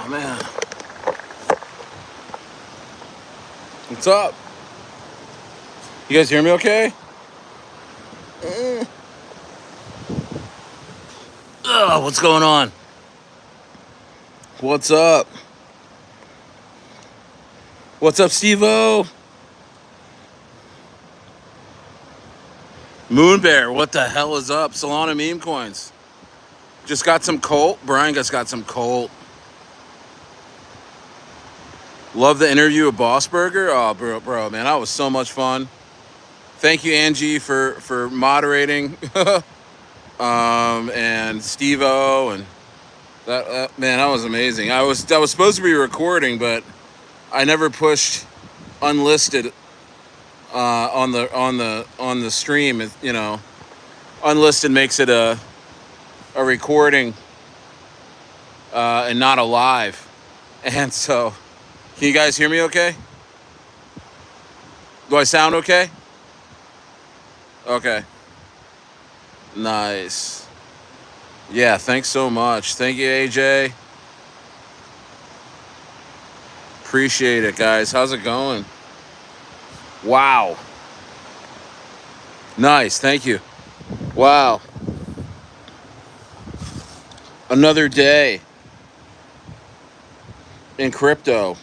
Oh, man. What's up? You guys hear me okay? What's going on? What's up? What's up, Steve-O? Moon Bear, what the hell is up? Solana meme coins. Just got some Colt. Brian just got some Colt. Love the interview with Bossburger. Oh, bro, man, that was so much fun. Thank you, Angie, for moderating. And Steve-O, and that man, that was amazing. I was supposed to be recording, but I never pushed unlisted on the stream. You know, unlisted makes it a recording and not a live. And so, can you guys hear me okay? Do I sound okay? Okay. Nice. Yeah, thanks so much. Thank you, AJ. Appreciate it, guys. How's it going? Wow. Nice, thank you. Wow. Another day in crypto.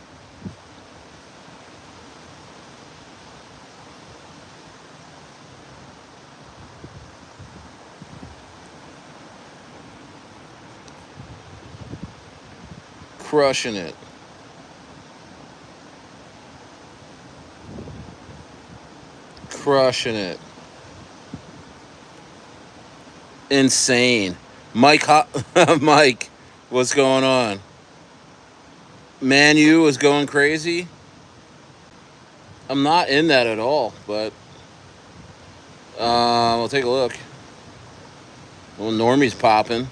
Crushing it. Crushing it. Insane. Mike, Mike, what's going on? Manu is going crazy. I'm not in that at all, but we'll take a look. Well, Normie's popping.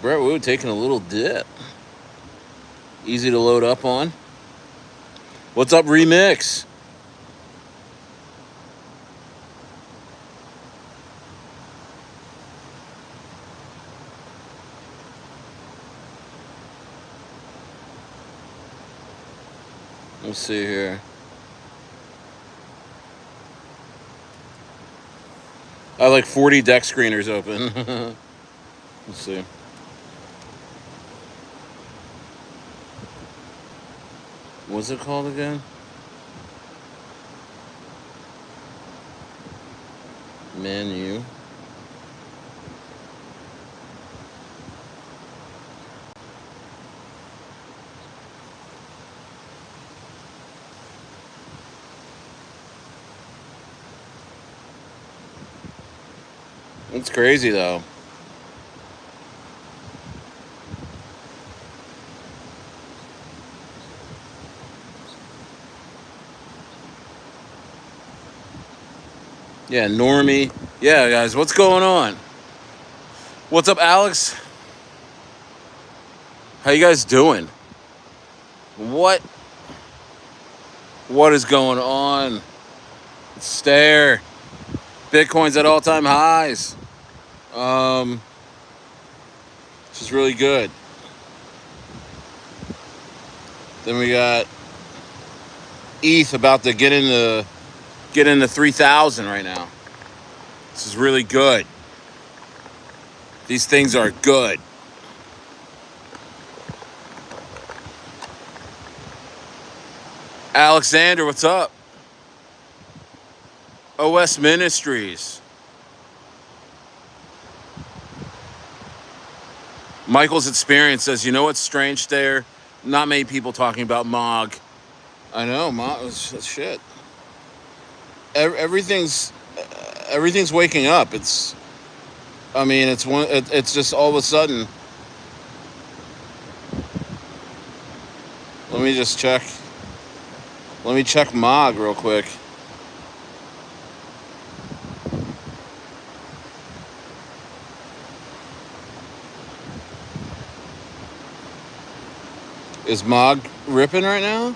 Brett Woo taking a little dip. Easy to load up on. What's up, Remix? Let's see here. I have like 40 deck screeners open. Let's see. What's it called again? Menu. It's crazy though. Yeah, Normie. Yeah, guys, what's going on? What's up, Alex? How you guys doing? What is going on? Stare. Bitcoin's at all-time highs. This is really good. Then we got ETH about to get into 3,000 right now. This is really good. These things are good. Alexander, what's up? OS Ministries. Michael's Experience says, you know what's strange there? Not many people talking about MOG. I know, MOG is shit. Everything's waking up. It's just all of a sudden. Let me just check. Let me check MOG real quick. Is MOG ripping right now?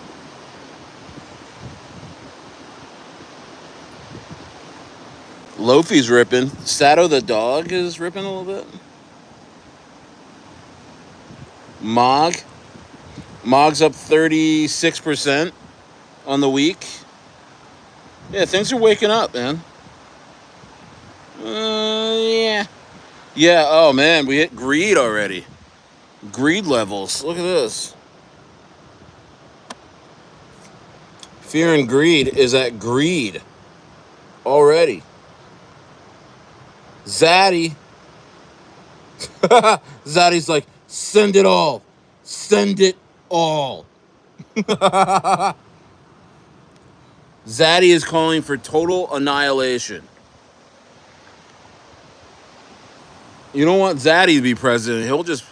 Lofi's ripping. Sato the dog is ripping a little bit. Mog's up 36% on the week. Yeah, things are waking up, man. Yeah. Yeah, oh man, we hit greed already. Greed levels. Look at this. Fear and greed is at greed already. Zaddy. Zaddy's like, send it all. Send it all. Zaddy is calling for total annihilation. You don't want Zaddy to be president. He'll just,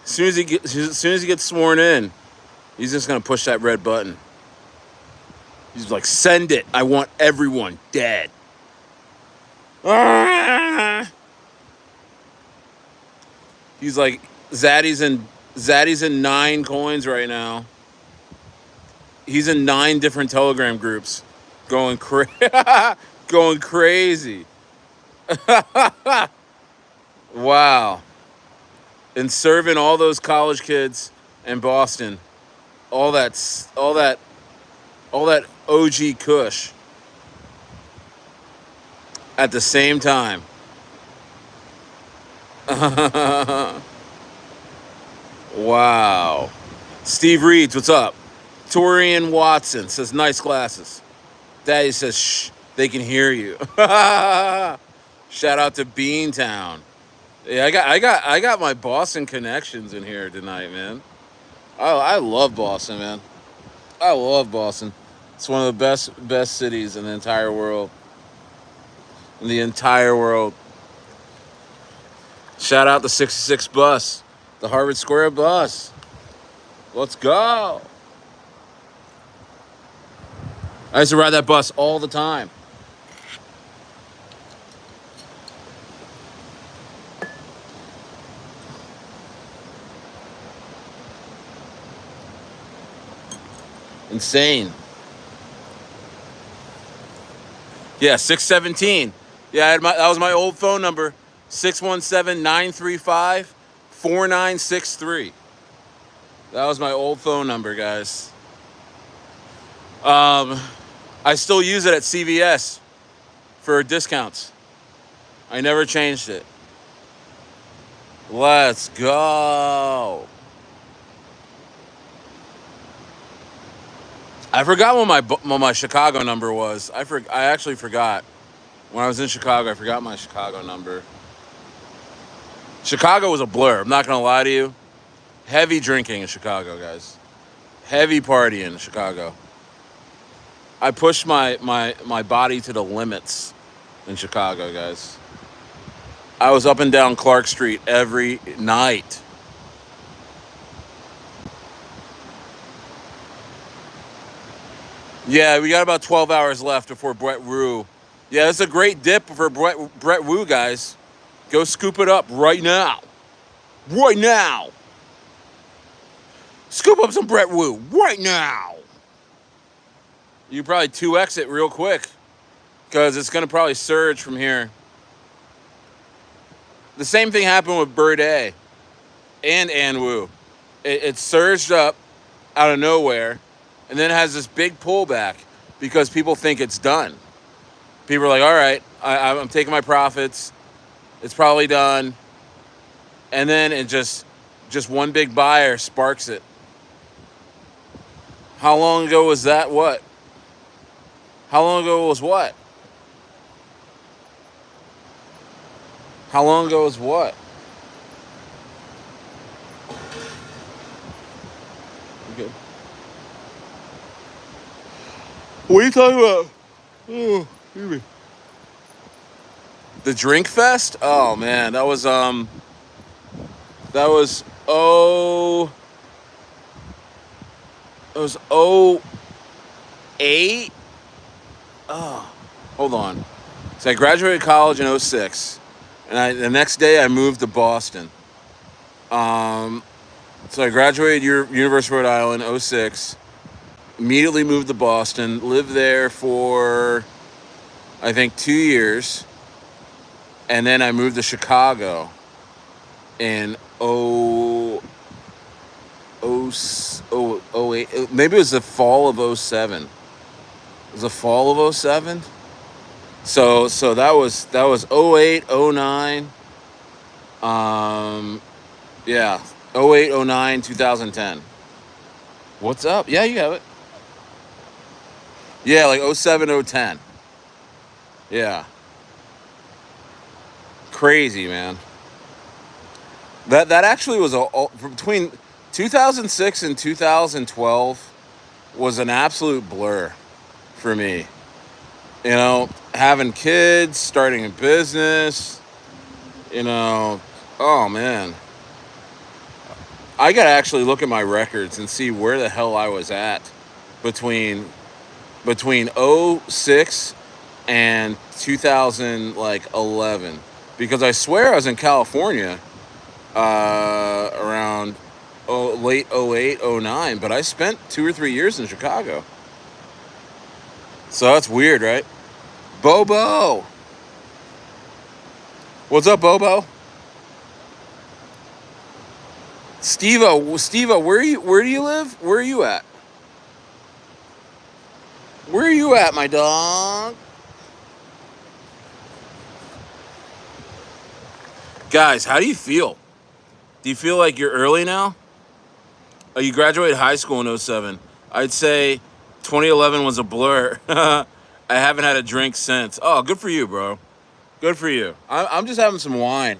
as soon as he gets sworn in, he's just gonna push that red button. He's like, send it. I want everyone dead. He's like, Zaddy's in 9 coins right now. He's in 9 different Telegram groups, going going crazy. Wow. And serving all those college kids in Boston, all that OG Kush at the same time. Wow. Steve Reeds, what's up? Torian Watson says, nice glasses. Daddy says, shh, they can hear you. Shout out to Beantown. Yeah, I got my Boston connections in here tonight, man. I love Boston, man. I love Boston. It's one of the best cities in the entire world. In the entire world. Shout out the 66 bus, the Harvard Square bus. Let's go. I used to ride that bus all the time. Insane. Yeah, 617. Yeah, that was my old phone number. 617-935-4963. That was my old phone number, guys. I still use it at CVS for discounts. I never changed it. Let's go. I forgot what my Chicago number was. I actually forgot. When I was in Chicago, I forgot my Chicago number. Chicago was a blur. I'm not going to lie to you. Heavy drinking in Chicago, guys. Heavy partying in Chicago. I pushed my body to the limits in Chicago, guys. I was up and down Clark Street every night. Yeah, we got about 12 hours left before BrettWu. Yeah, it's a great dip for BrettWu, guys. Go scoop it up right now. Right now. Scoop up some BrettWu right now. You probably 2x it real quick because it's going to probably surge from here. The same thing happened with Bird A and Anwu. It surged up out of nowhere and then it has this big pullback because people think it's done. People are like, all right, I'm taking my profits. It's probably done. And then it just one big buyer sparks it. How long ago was that? What? How long ago was what? How long ago was what? Okay. What are you talking about? Oh, excuse me. The Drink Fest? Oh man, that was 08. Oh, hold on. So I graduated college in 06. And the next day I moved to Boston. So I graduated University of Rhode Island in 06. Immediately moved to Boston. Lived there for, I think, 2 years. and then I moved to Chicago in oh oh oh oh 08. Maybe it was the fall of '07. It was the fall of '07. So that was '08, '09. Yeah, '08, '09, 2010. What's up? Yeah, you have it. Yeah, like '07, '10. Yeah, crazy, man. That actually was between 2006 and 2012 was an absolute blur for me. You know, having kids, starting a business, you know, oh man. I got to actually look at my records and see where the hell I was at between '06 and 2000 like 11, because I swear I was in California around late '08, '09, but I spent 2 or 3 years in Chicago. So that's weird, right? Bobo. What's up, Bobo? Steve-O, where do you live? Where are you at? Where are you at, my dog? Guys, how do you feel? Do you feel like you're early now? Oh, you graduated high school in '07. I'd say 2011 was a blur. I haven't had a drink since. Oh, good for you, bro. Good for you. I'm just having some wine.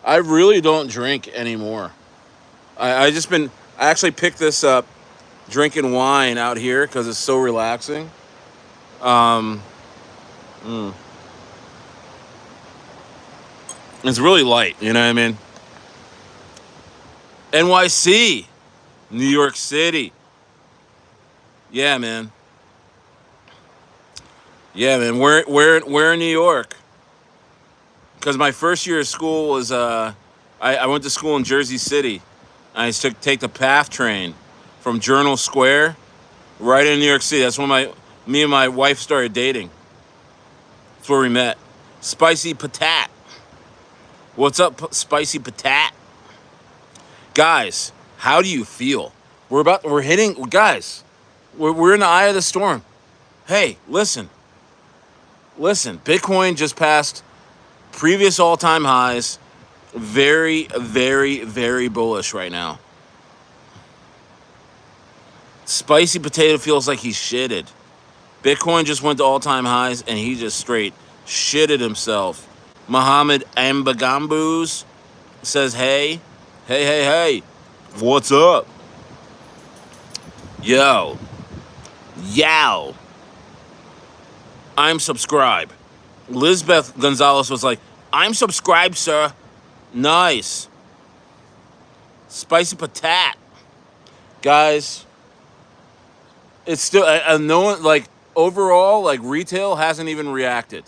I really don't drink anymore. I actually picked this up drinking wine out here because it's so relaxing. Um, mm. It's really light, you know what I mean? NYC, New York City. Yeah, man. Yeah, man. Where in New York? Because my first year of school was I went to school in Jersey City. I used to take the PATH train from Journal Square right in New York City. That's when me and my wife started dating. That's where we met. Spicy Patat. What's up, Spicy Patat? Guys, how do you feel? We're hitting, guys. We're in the eye of the storm. Hey, listen. Bitcoin just passed previous all-time highs. Very, very, very bullish right now. Spicy Potato feels like he's shitted. Bitcoin just went to all-time highs, and he just straight shitted himself. Muhammad Ambagambus says, hey, what's up? Yo, I'm subscribed. Lizbeth Gonzalez was like, I'm subscribed, sir. Nice. Spicy Patat. Guys, it's still, no one, like, overall, like, retail hasn't even reacted.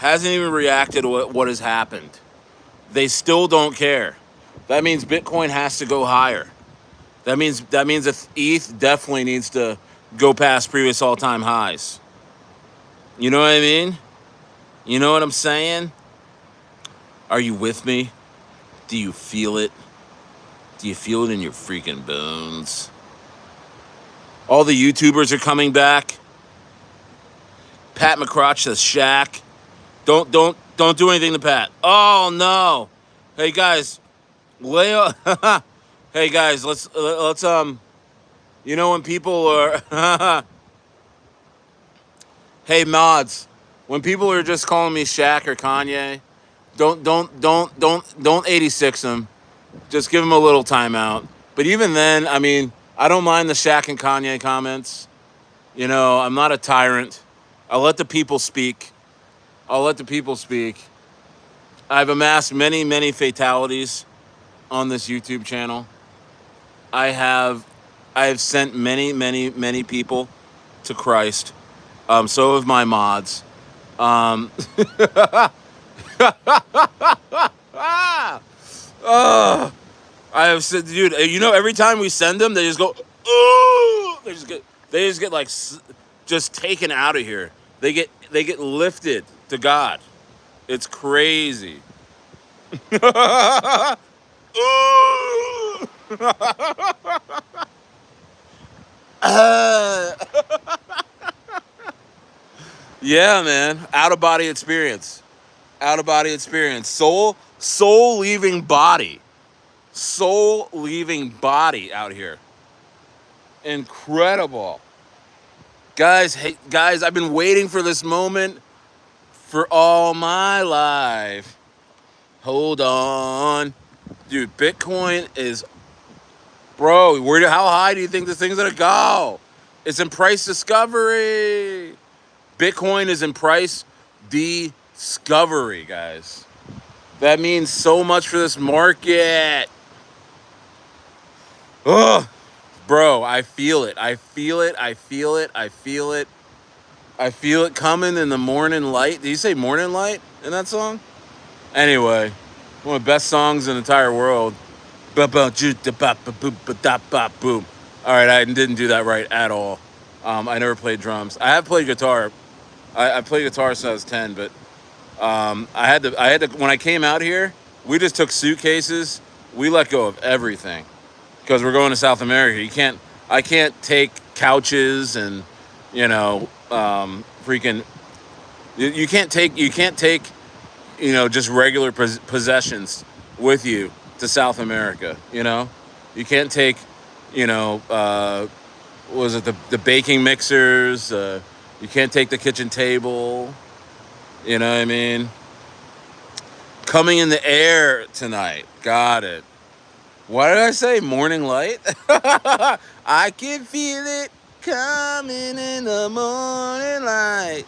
To what has happened. They still don't care. That means Bitcoin has to go higher. That means that ETH definitely needs to go past previous all-time highs. You know what I mean? You know what I'm saying? Are you with me? Do you feel it? Do you feel it in your freaking bones? All the YouTubers are coming back. Pat McCrotch says Shaq. Don't do anything to Pat. Oh no. Hey guys, Leo. Hey guys, let's you know when people are hey mods, when people are just calling me Shaq or Kanye, don't 86 them. Just give them a little timeout. But even then, I mean, I don't mind the Shaq and Kanye comments. You know, I'm not a tyrant. I'll let the people speak. I've amassed many, many fatalities on this YouTube channel. I have sent many, many, many people to Christ. So have my mods. I have said, dude, you know, every time we send them, they just go, oh, they just get like, just taken out of here. They get lifted to God. It's crazy. Yeah, man. Out of body experience. Out of body experience. Soul leaving body. Soul leaving body out here. Incredible. Guys, hey, guys, I've been waiting for this moment for all my life. Hold on. Dude, Bitcoin is, bro, how high do you think this thing's gonna go? It's in price discovery. Bitcoin is in price discovery, guys. That means so much for this market. Ugh. Bro, I feel it. I feel it. I feel it. I feel it. I feel it coming in the morning light. Did you say morning light in that song? Anyway, one of the best songs in the entire world. Boom. All right, I didn't do that right at all. I never played drums. I have played guitar. I played guitar since I was 10, but I had to. When I came out here, we just took suitcases. We let go of everything because we're going to South America. I can't take couches and, freaking. You can't take, just regular possessions with you to South America. You can't take, was it the baking mixers? You can't take the kitchen table. You know what I mean? Coming in the air tonight. Got it. What did I say? Morning light? I can feel it coming in the morning light.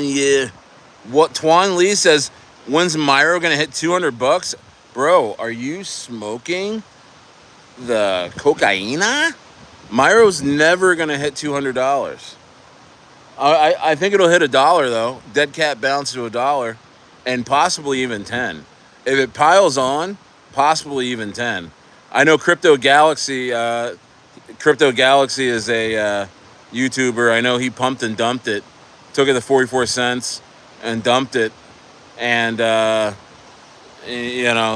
Yeah. What Twan Lee says, when's Myro gonna hit $200? Bro, are you smoking the cocaina? Myro's never gonna hit $200. I think it'll hit $1 though. Dead cat bounce to $1, and possibly even 10. If it piles on, possibly even 10. I know Crypto Galaxy. Crypto Galaxy is a YouTuber. I know he pumped and dumped it, took it to 44 cents and dumped it, and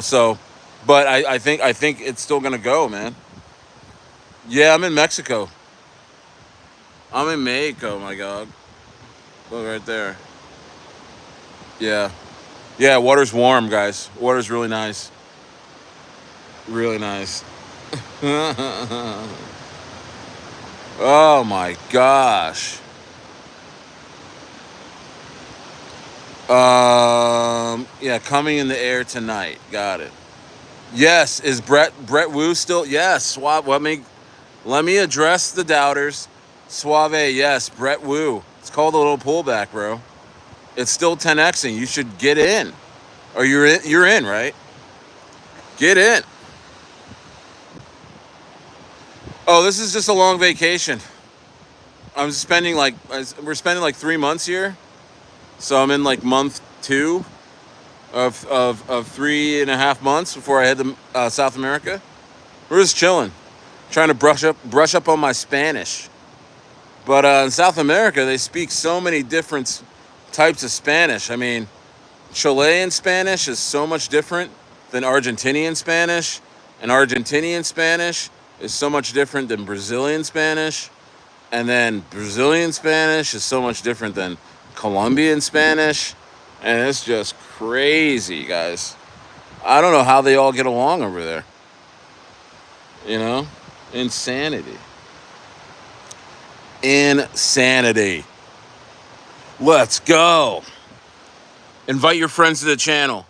so. But I think it's still gonna go, man. Yeah, I'm in Mexico. I'm in Mexico, my God. Look right there. Yeah. Yeah, water's warm, guys. Water's really nice. Really nice. Oh, my gosh. Yeah, coming in the air tonight. Got it. Yes, is Brett Woo still? Yes, Suave. Let me address the doubters. Suave, yes, Brett Woo. It's called a little pullback, bro. It's still 10xing. You should get in. Or you're in, right? Get in. Oh, this is just a long vacation. We're spending like 3 months here. So I'm in like month 2 of 3.5 months before I head to South America. We're just chilling, trying to brush up on my Spanish. But in South America, they speak so many different types of Spanish. I mean, Chilean Spanish is so much different than Argentinian Spanish, and Argentinian Spanish is so much different than Brazilian Spanish, and then Brazilian Spanish is so much different than Colombian Spanish, and it's just crazy, guys. I don't know how they all get along over there. Insanity. Insanity. Let's go. Invite your friends to the channel.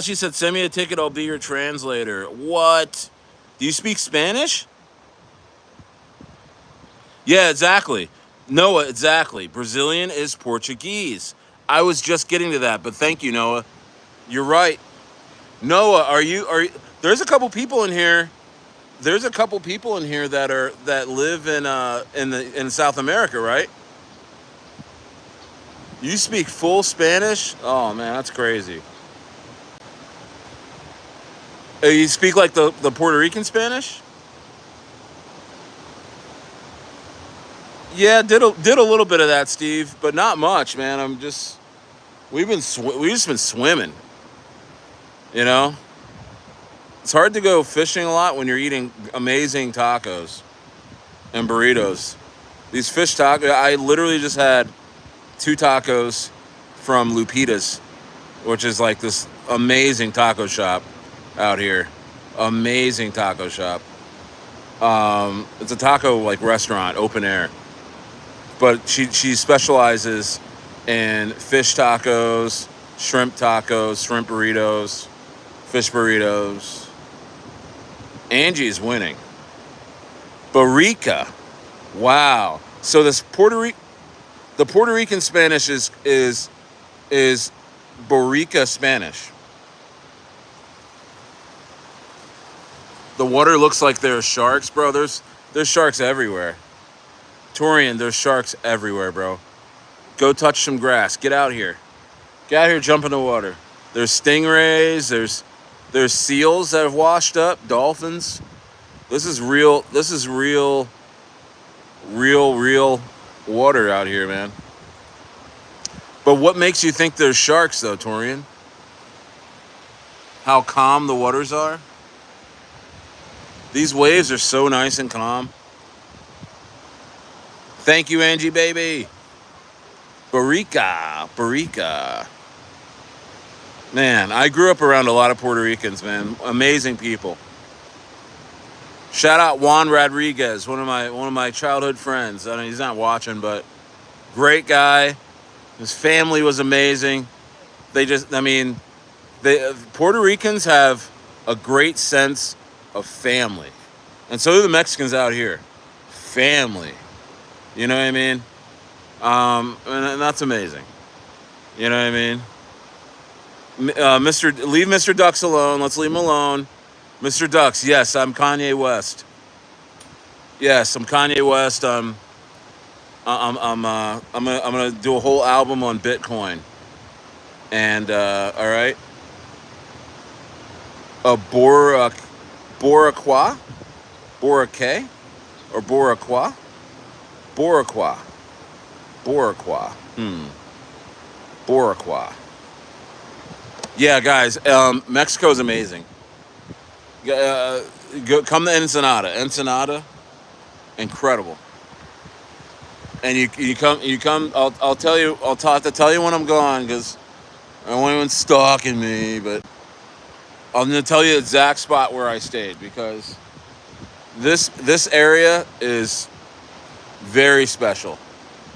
She said, send me a ticket, I'll be your translator. What? Do you speak Spanish? Yeah, exactly. Noah, exactly. Brazilian is Portuguese. I was just getting to that, but thank you, Noah. You're right. Noah, are you there's a couple people in here. There's a couple people in here that live in South America, right? You speak full Spanish? Oh man, that's crazy. You speak like the Puerto Rican Spanish? Yeah, did a little bit of that, Steve, but not much, man. We've just been swimming. You know, it's hard to go fishing a lot when you're eating amazing tacos and burritos. These fish tacos, I literally just had 2 tacos from Lupita's, which is like this amazing taco shop out here. Amazing taco shop. It's a taco like restaurant, open air. But she specializes in fish tacos, shrimp burritos, fish burritos. Angie's winning. Barica. Wow. So the Puerto Rican Spanish is Barica Spanish. The water looks like there are sharks, bro. There's sharks everywhere. Torian, there's sharks everywhere, bro. Go touch some grass. Get out here. Get out here, jump in the water. There's stingrays, there's seals that have washed up, dolphins. This is real water out here, man. But what makes you think there's sharks though, Torian? How calm the waters are? These waves are so nice and calm. Thank you, Angie, baby. Barica. Man, I grew up around a lot of Puerto Ricans, man. Amazing people. Shout out Juan Rodriguez, one of my childhood friends. I know he's not watching, but great guy. His family was amazing. Puerto Ricans have a great sense of family. And so do the Mexicans out here. Family. You know what I mean? And that's amazing. You know what I mean? Leave Mr. Ducks alone. Let's leave him alone. Mr. Ducks, yes, I'm Kanye West. Yes, I'm Kanye West. I'm gonna do a whole album on Bitcoin. And all right. Boraqua? Boracay? Or Boraqua? Boraqua. Boraqua. Yeah, guys, Mexico's amazing. Come to Ensenada, incredible. And you come. I'll have to tell you when I'm gone because I don't want anyone stalking me. But I'm gonna tell you the exact spot where I stayed because this area is very special,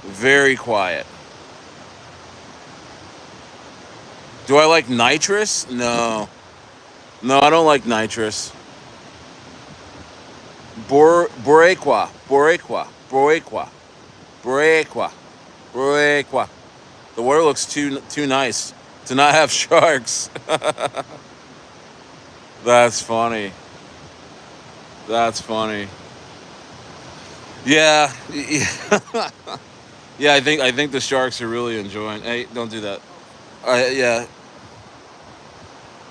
very quiet. Do I like nitrous? No, I don't like nitrous. Boricua. The water looks too nice to not have sharks. That's funny. Yeah. Yeah, I think the sharks are really enjoying. Hey, don't do that. Yeah.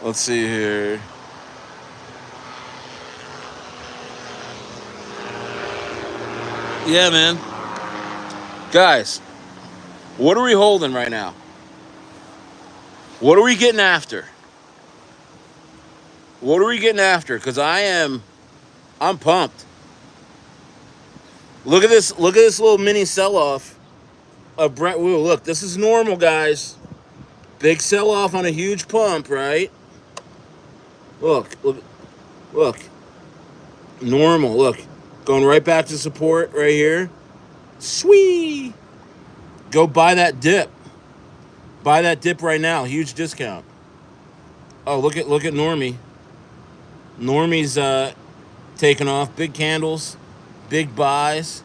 Let's see here. Yeah, man. Guys, what are we holding right now? What are we getting after? Because I'm pumped. Look at this little mini sell-off of BrettWu. Look, this is normal, guys. Big sell-off on a huge pump, right? Look. Normal, look. Going right back to support right here. Sweet. Go buy that dip. Buy that dip right now. Huge discount. Oh, look at Normie. Normie's taking off. Big candles. Big buys.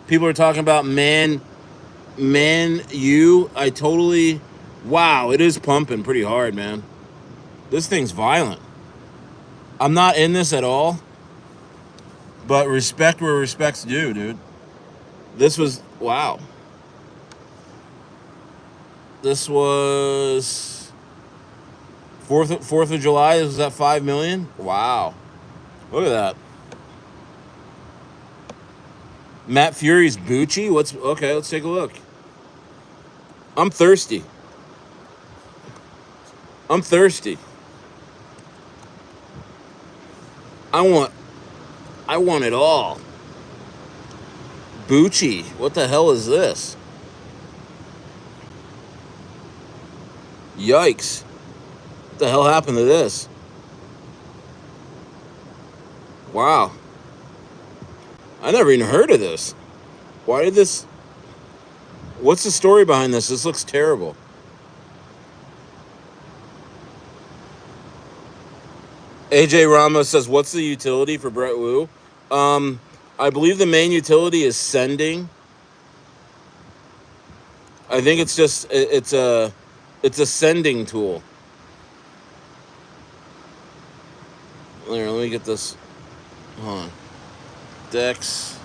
People are talking about man you. Wow, it is pumping pretty hard, man. This thing's violent. I'm not in this at all. But respect where respect's due, dude. This was, wow. This was 4th of July. This was at 5 million. Wow. Look at that. Matt Fury's Bucci? What's okay? Let's take a look. I'm thirsty. I'm thirsty. I want. I want it all. Bucci. What the hell is this? Yikes! What the hell happened to this? Wow. I never even heard of this. Why did this? What's the story behind this? This looks terrible. AJ Ramos says, "What's the utility for BrettWu?" I believe the main utility is sending. I think it's just it's a sending tool. Here, let me get this. Hold on. Dex.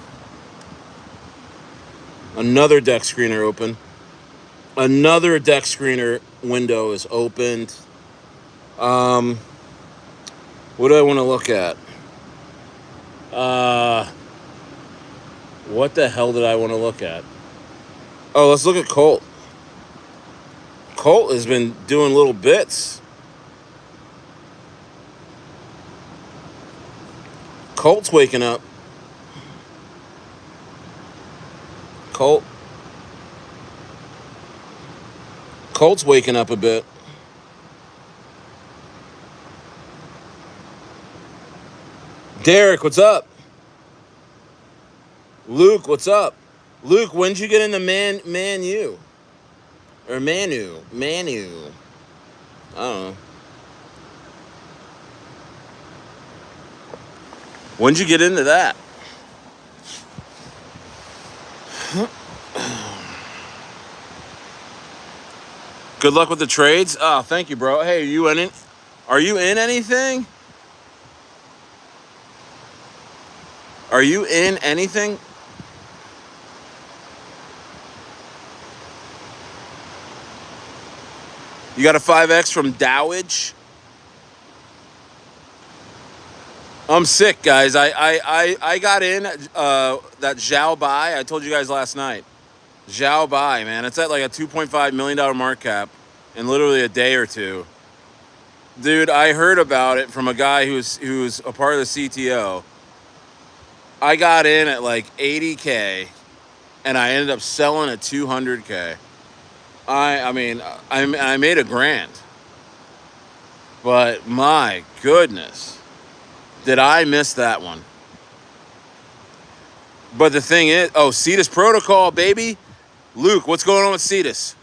Another deck screener open. Another deck screener window is opened. What do I want to look at? What the hell did I want to look at? Oh, let's look at Colt. Colt has been doing little bits. Colt's waking up. Colt's waking up a bit. Derek, what's up? Luke, what's up? Luke, when'd you get into Manu? Or Manu? I don't know. When'd you get into that? Good luck with the trades. Oh, thank you, bro. Hey, are you in anything? Are you in anything? You got a 5X from Dowage? I'm sick, guys. I got in that Zhao Bai. I told you guys last night. Zhao Bai, man. It's at like a $2.5 million market cap in literally a day or two. Dude, I heard about it from a guy who's a part of the CTO. I got in at like 80K, and I ended up selling at 200K. I made $1,000, but my goodness, did I miss that one? But the thing is, Cetus Protocol, baby. Luke, what's going on with Cetus?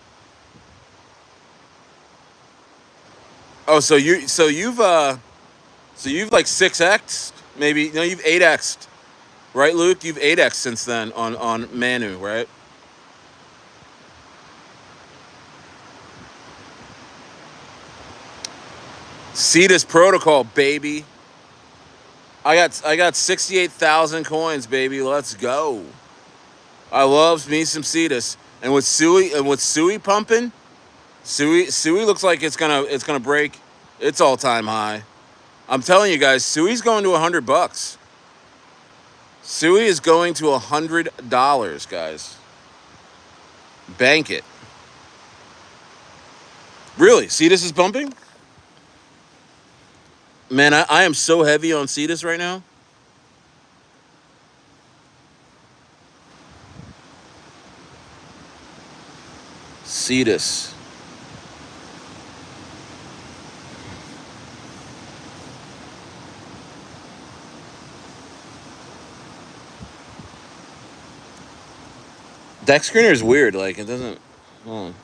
Oh, so you've like 6x, maybe? No, you've 8x'd, right, Luke? You've 8x since then on Manu, right? Cetus Protocol, baby. I got 68,000 coins, baby. Let's go. I love me some Cetus, and with Sui pumping, Sui looks like it's gonna break its all-time high. I'm telling you guys, Sui's going to $100. Sui is going to $100, guys. Bank it. Really, Cetus is pumping? Man, I am so heavy on Cetus right now. Cetus. Deck screener is weird. Like, it doesn't... Hold on.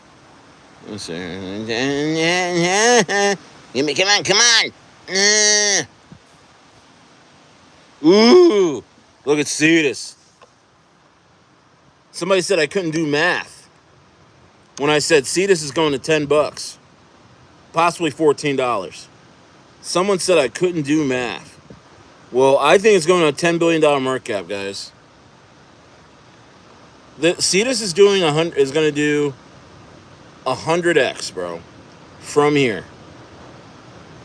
Let's see. Give me... Come on! Ooh! Look at Cetus. Somebody said I couldn't do math when I said Cetus is going to $10. Possibly $14. Someone said I couldn't do math. Well, I think it's going to a $10 billion market cap, guys. The Cetus is doing is going to do 100x, bro, from here.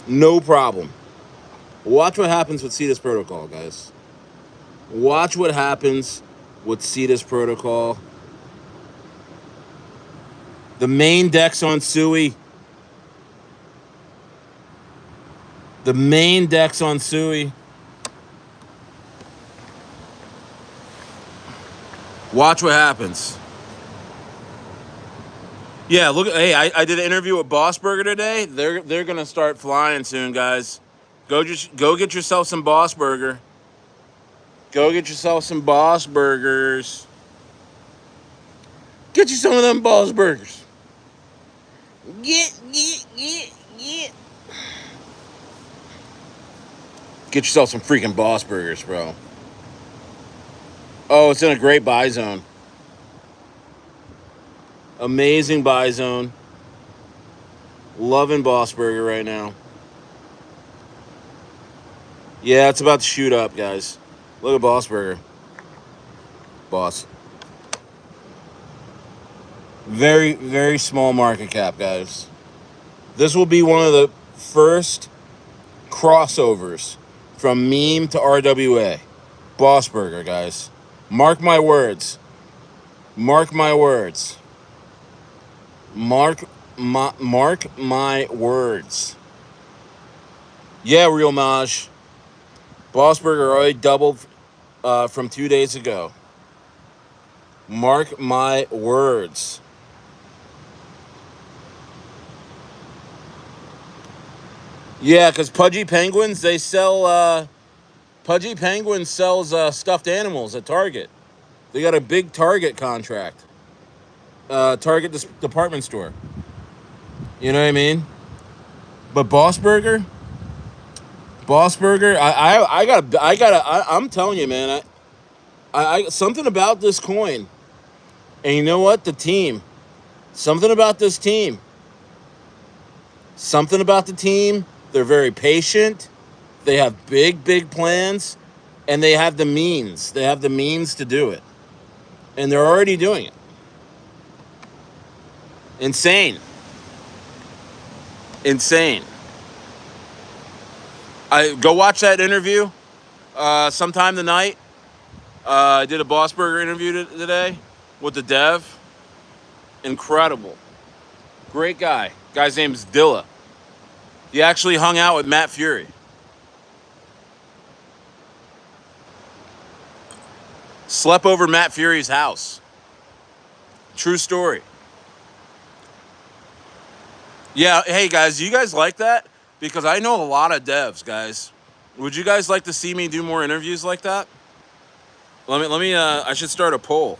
No problem. Watch what happens with Cetus Protocol, guys. Watch what happens with thesis protocol. The main deck's on Sui. The main deck's on Sui. Watch what happens. Yeah, look. Hey, I did an interview with Bossburger today. They're gonna start flying soon, guys. Go get yourself some Bossburger. Go get yourself some Bossburgers. Get you some of them Bossburgers. Get. Get yourself some freaking Bossburgers, bro. Oh, it's in a great buy zone. Amazing buy zone. Loving Bossburger right now. Yeah, it's about to shoot up, guys. Look at Bossburger. Boss. Very, very small market cap, guys. This will be one of the first crossovers from meme to RWA. Bossburger, guys. Mark my words. Mark my words. Mark my words. Yeah, Real Maj. Bossburger already doubled from 2 days ago. Mark my words. Yeah, because Pudgy Penguins, they sell... Pudgy Penguins sells stuffed animals at Target. They got a big Target contract. Target department store. You know what I mean? But Bossburger, I'm telling you, man, I something about this coin. And you know what? The team. Something about this team. Something about the team. They're very patient. They have big plans. And they have the means. They have the means to do it. And they're already doing it. Insane. I go watch that interview sometime tonight. I did a Bossburger interview today with the dev. Incredible. Great guy. Guy's name is Dilla. He actually hung out with Matt Fury. Slept over Matt Fury's house. True story. Yeah, hey guys, do you guys like that? Because I know a lot of devs, guys. Would you guys like to see me do more interviews like that? Let me I should start a poll.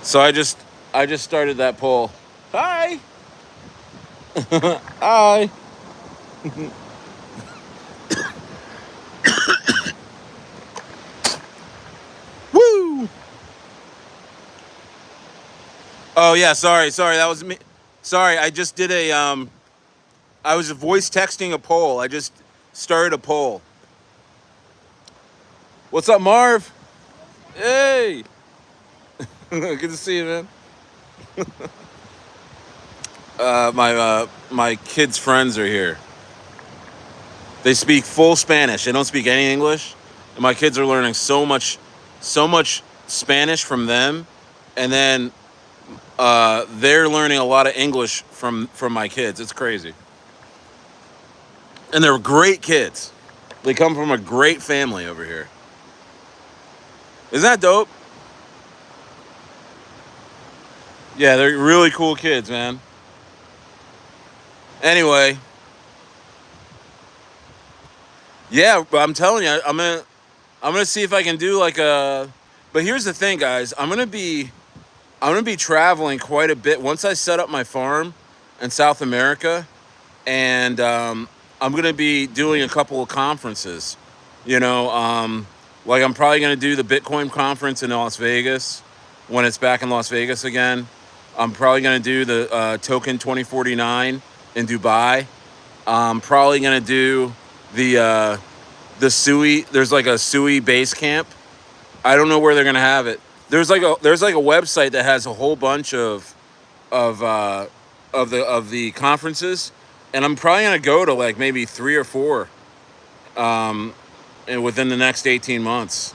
So I just started that poll. Hi. Hi. Woo. Oh yeah, sorry, that was me. Sorry, I just did a I was voice texting a poll. I just started a poll. What's up, Marv? Hey. Good to see you, man. My kids' friends are here. They speak full Spanish. They don't speak any English. And my kids are learning so much Spanish from them. And then they're learning a lot of English from my kids. It's crazy. And they're great kids. They come from a great family over here. Isn't that dope? Yeah, they're really cool kids, man. Anyway. Yeah, but I'm telling you, I'm gonna see if I can do like a. But here's the thing, guys. I'm gonna be traveling quite a bit once I set up my farm. and South America, and I'm gonna be doing a couple of conferences. You know, like I'm probably gonna do the Bitcoin conference in Las Vegas when it's back in Las Vegas again. I'm probably gonna do the Token 2049 in Dubai. I'm probably gonna do the Sui. There's like a Sui base camp. I don't know where they're gonna have it. There's like a website that has a whole bunch of uh, of the conferences, and I'm probably gonna go to like maybe 3 or 4, and within the next 18 months.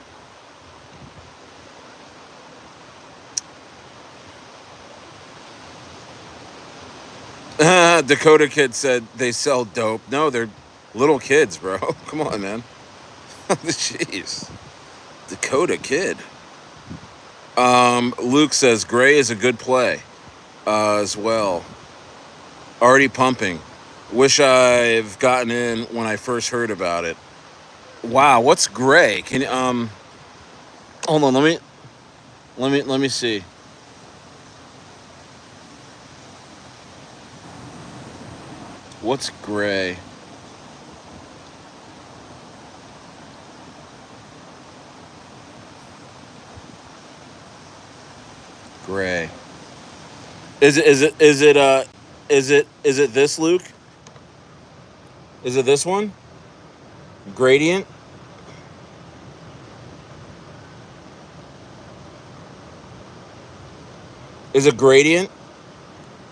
Dakota Kid said they sell dope. No, they're little kids, bro. Come on, man. Jeez, Dakota Kid. Luke says Gray is a good play as well. Already pumping. Wish I've gotten in when I first heard about it. Wow, what's Gray? Can you, hold on, let me see. What's Gray? Gray. Is it this, Luke? Is it this one? Gradient? Is it gradient,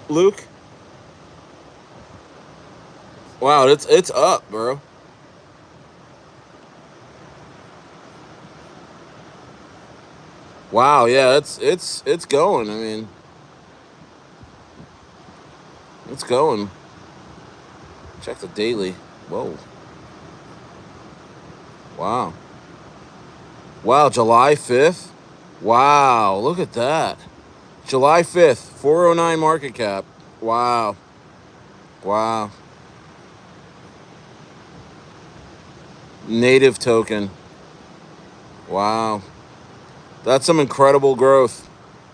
Luke? Wow, it's up, bro. Wow, yeah, it's going. I mean, it's going. Check the daily. Whoa. Wow. Wow, July 5th. Wow, look at that. July 5th, 409 market cap. Wow. Wow. Native token. Wow. That's some incredible growth.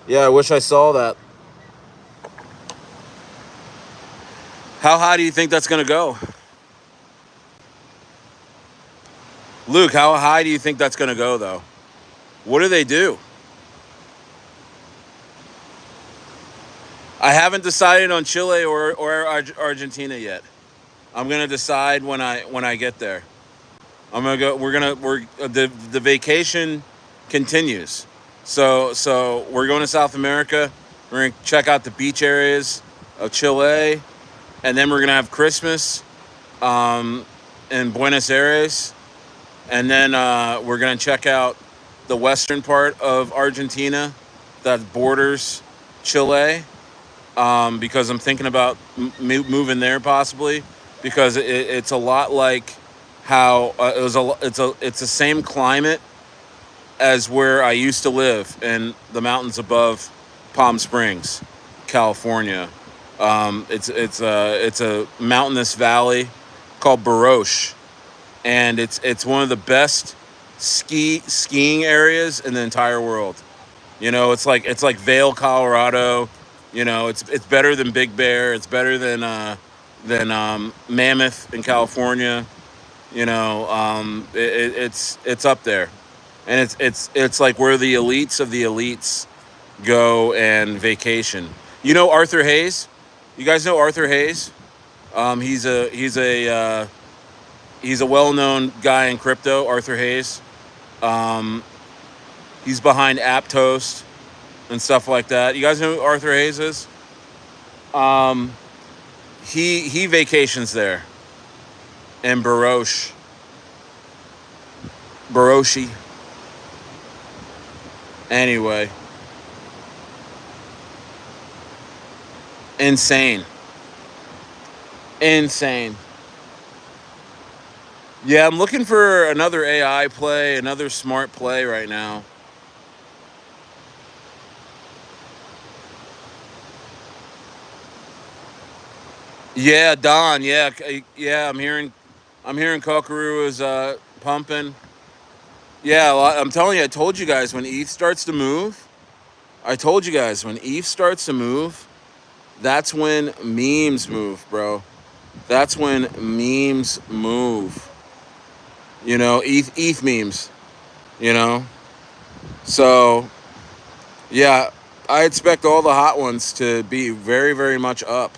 Yeah, I wish I saw that. How high do you think that's going to go? Luke, how high do you think that's going to go, though? What do they do? I haven't decided on Chile or Argentina yet. I'm gonna decide when I get there. I'm gonna go. We're the vacation continues. So we're going to South America. We're gonna check out the beach areas of Chile, and then we're gonna have Christmas in Buenos Aires, and then we're gonna check out the western part of Argentina that borders Chile, because I'm thinking about moving there possibly, because it's a lot like how it's the same climate as where I used to live in the mountains above Palm Springs, California. It's a mountainous valley called Baroche, and it's one of the best skiing areas in the entire world. You know, it's like Vail, Colorado. You know, it's better than Big Bear. It's better than Mammoth in California. You know, it's up there, and it's like where the elites of the elites go and vacation. You know Arthur Hayes? You guys know Arthur Hayes? He's a well-known guy in crypto. Arthur Hayes. He's behind Aptos and stuff like that. You guys know who Arthur Hayes is? He vacations there in Baroche. Baroshi. Anyway, insane. Insane. Yeah, I'm looking for another AI play, another smart play right now. Yeah, Don. Yeah, yeah. I'm hearing Kokaroo is pumping. Yeah, I'm telling you. I told you guys when ETH starts to move. I told you guys when ETH starts to move. That's when memes move, bro. That's when memes move. You know, ETH memes. You know, so yeah, I expect all the hot ones to be very, very much up.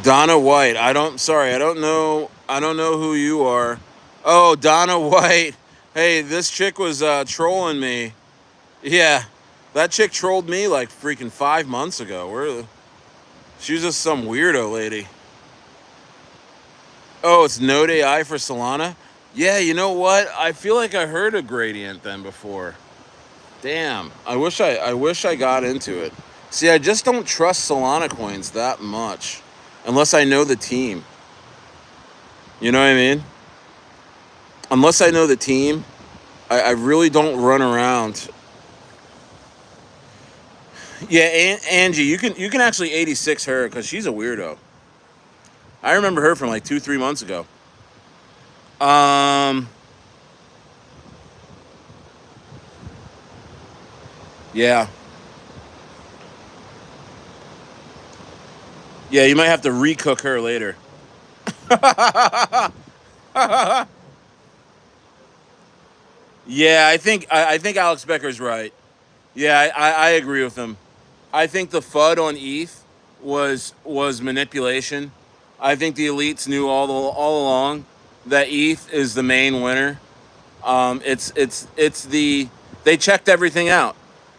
Donna White. I don't know who you are. Oh, Donna White. Hey, this chick was trolling me. Yeah, that chick trolled me like freaking 5 months ago. She was just some weirdo lady. Oh, it's Node AI for Solana. Yeah, you know what? I feel like I heard a gradient then before. Damn. I wish I got into it. See, I just don't trust Solana coins that much unless I know the team. You know what I mean? Unless I know the team, I really don't run around. Yeah, Angie, you can actually 86 her because she's a weirdo. I remember her from like 2 3 months ago. Um, yeah, yeah, you might have to recook her later. Yeah, I think Alex Becker's right. Yeah, I agree with him. I think the FUD on ETH was manipulation. I think the elites knew all along that ETH is the main winner. It's the they checked everything out.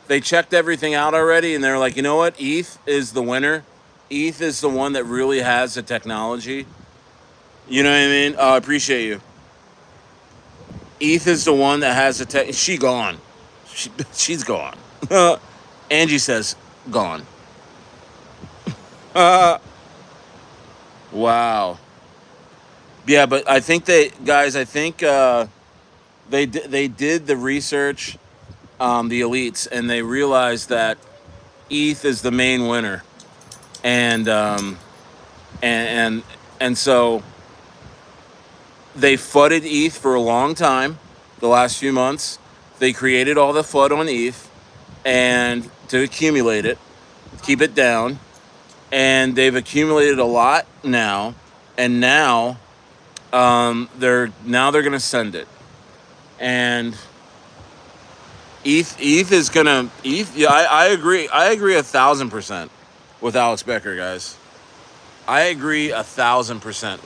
They checked everything out already, and they're like, you know what? ETH is the winner. ETH is the one that really has the technology. You know what I mean? I appreciate you. ETH is the one that has the tech. She gone. She's gone. Angie says gone. Wow. Yeah, but I think they guys. I think they did the research, the elites, and they realized that ETH is the main winner, and and and so they fudded ETH for a long time. The last few months, they created all the FUD on ETH, and to accumulate it, keep it down, and they've accumulated a lot now, and they're gonna send it, and ETH is gonna ETH. Yeah, I agree. I agree 1,000% with Alex Becker, guys. I agree 1,000%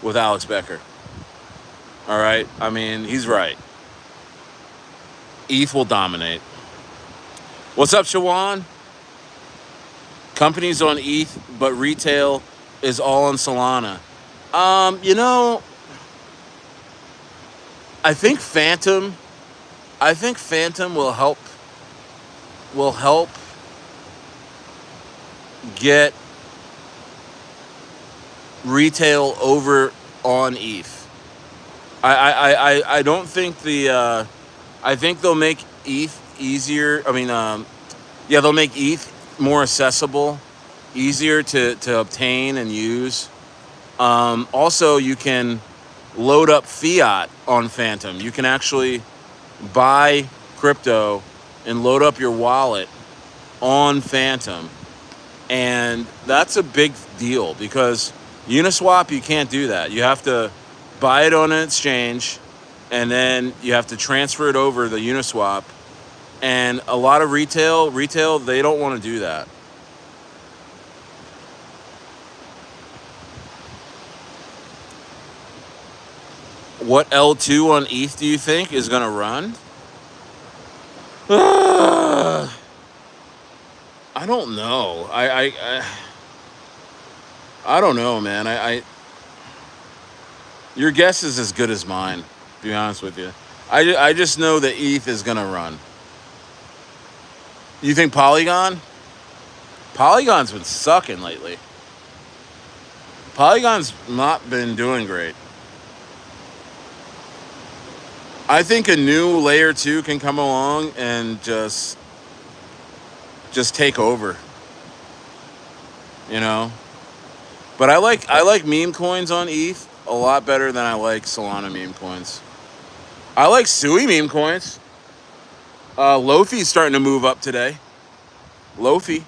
with Alex Becker. All right. I mean, he's right. ETH will dominate. What's up, Shawan? Companies on ETH, but retail is all on Solana. You know, I think Phantom. I think Phantom will help get retail over on ETH. I don't think I think they'll make ETH easier. I mean, yeah, they'll make ETH more accessible, easier to obtain and use. Also, you can load up fiat on Phantom. You can actually buy crypto and load up your wallet on Phantom. And that's a big deal because Uniswap, you can't do that. You have to buy it on an exchange and then you have to transfer it over the Uniswap. And a lot of retail, they don't want to do that. What L2 on ETH do you think is going to run? I don't know. I don't know, man. Your guess is as good as mine, to be honest with you. I just know that ETH is going to run. You think Polygon? Polygon's been sucking lately. Polygon's not been doing great. I think a new layer 2 can come along and just take over, you know. But I like meme coins on ETH a lot better than I like Solana meme coins. I like Sui meme coins. Lofi's starting to move up today. Lofi.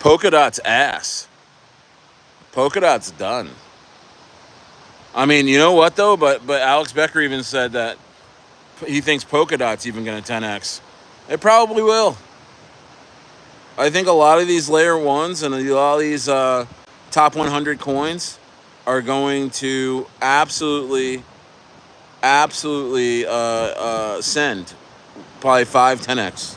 Polkadot's ass. Polkadot's done. I mean, you know what though? But Alex Becker even said that he thinks Polkadot's even going to 10x. It probably will. I think a lot of these layer ones and a lot of these top 100 coins are going to absolutely send probably 5-10x.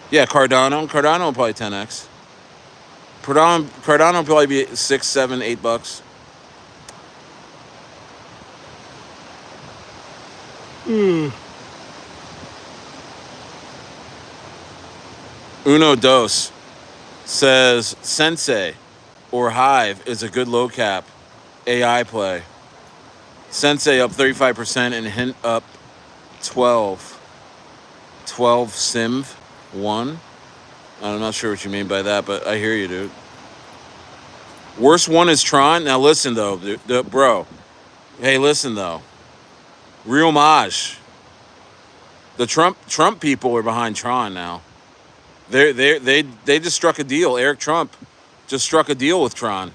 Yeah, Cardano will probably 10x. Cardano will probably be $6, $7, $8. Uno Dos says Sensei or Hive is a good low cap AI play. Sensei up 35% and Hint up 12. 12 Simv 1. I'm not sure what you mean by that, but I hear you, dude. Worst one is Tron. Now listen though, bro. Hey, listen though. Real Maj. The Trump people are behind Tron now. They just struck a deal. Eric Trump just struck a deal with Tron.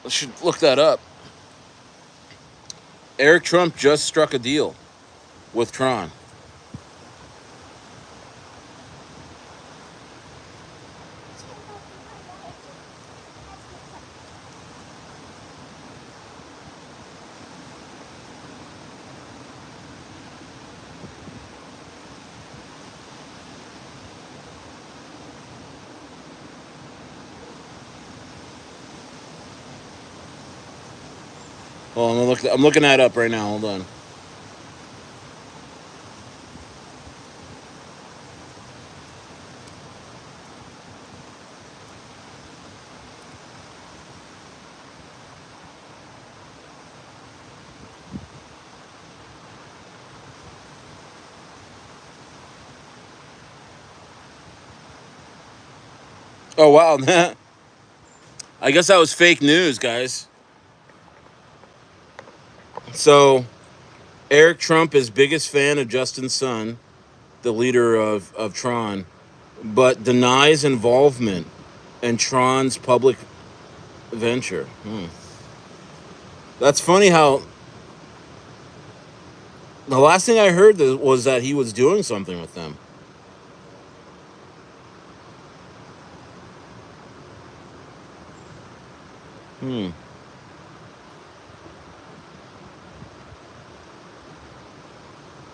I should look that up. Eric Trump just struck a deal with Tron. Well, I'm looking that up right now. Hold on. Oh wow. I guess that was fake news, guys. So, Eric Trump is biggest fan of Justin Sun, the leader of Tron, but denies involvement in Tron's public venture. That's funny how the last thing I heard was that he was doing something with them.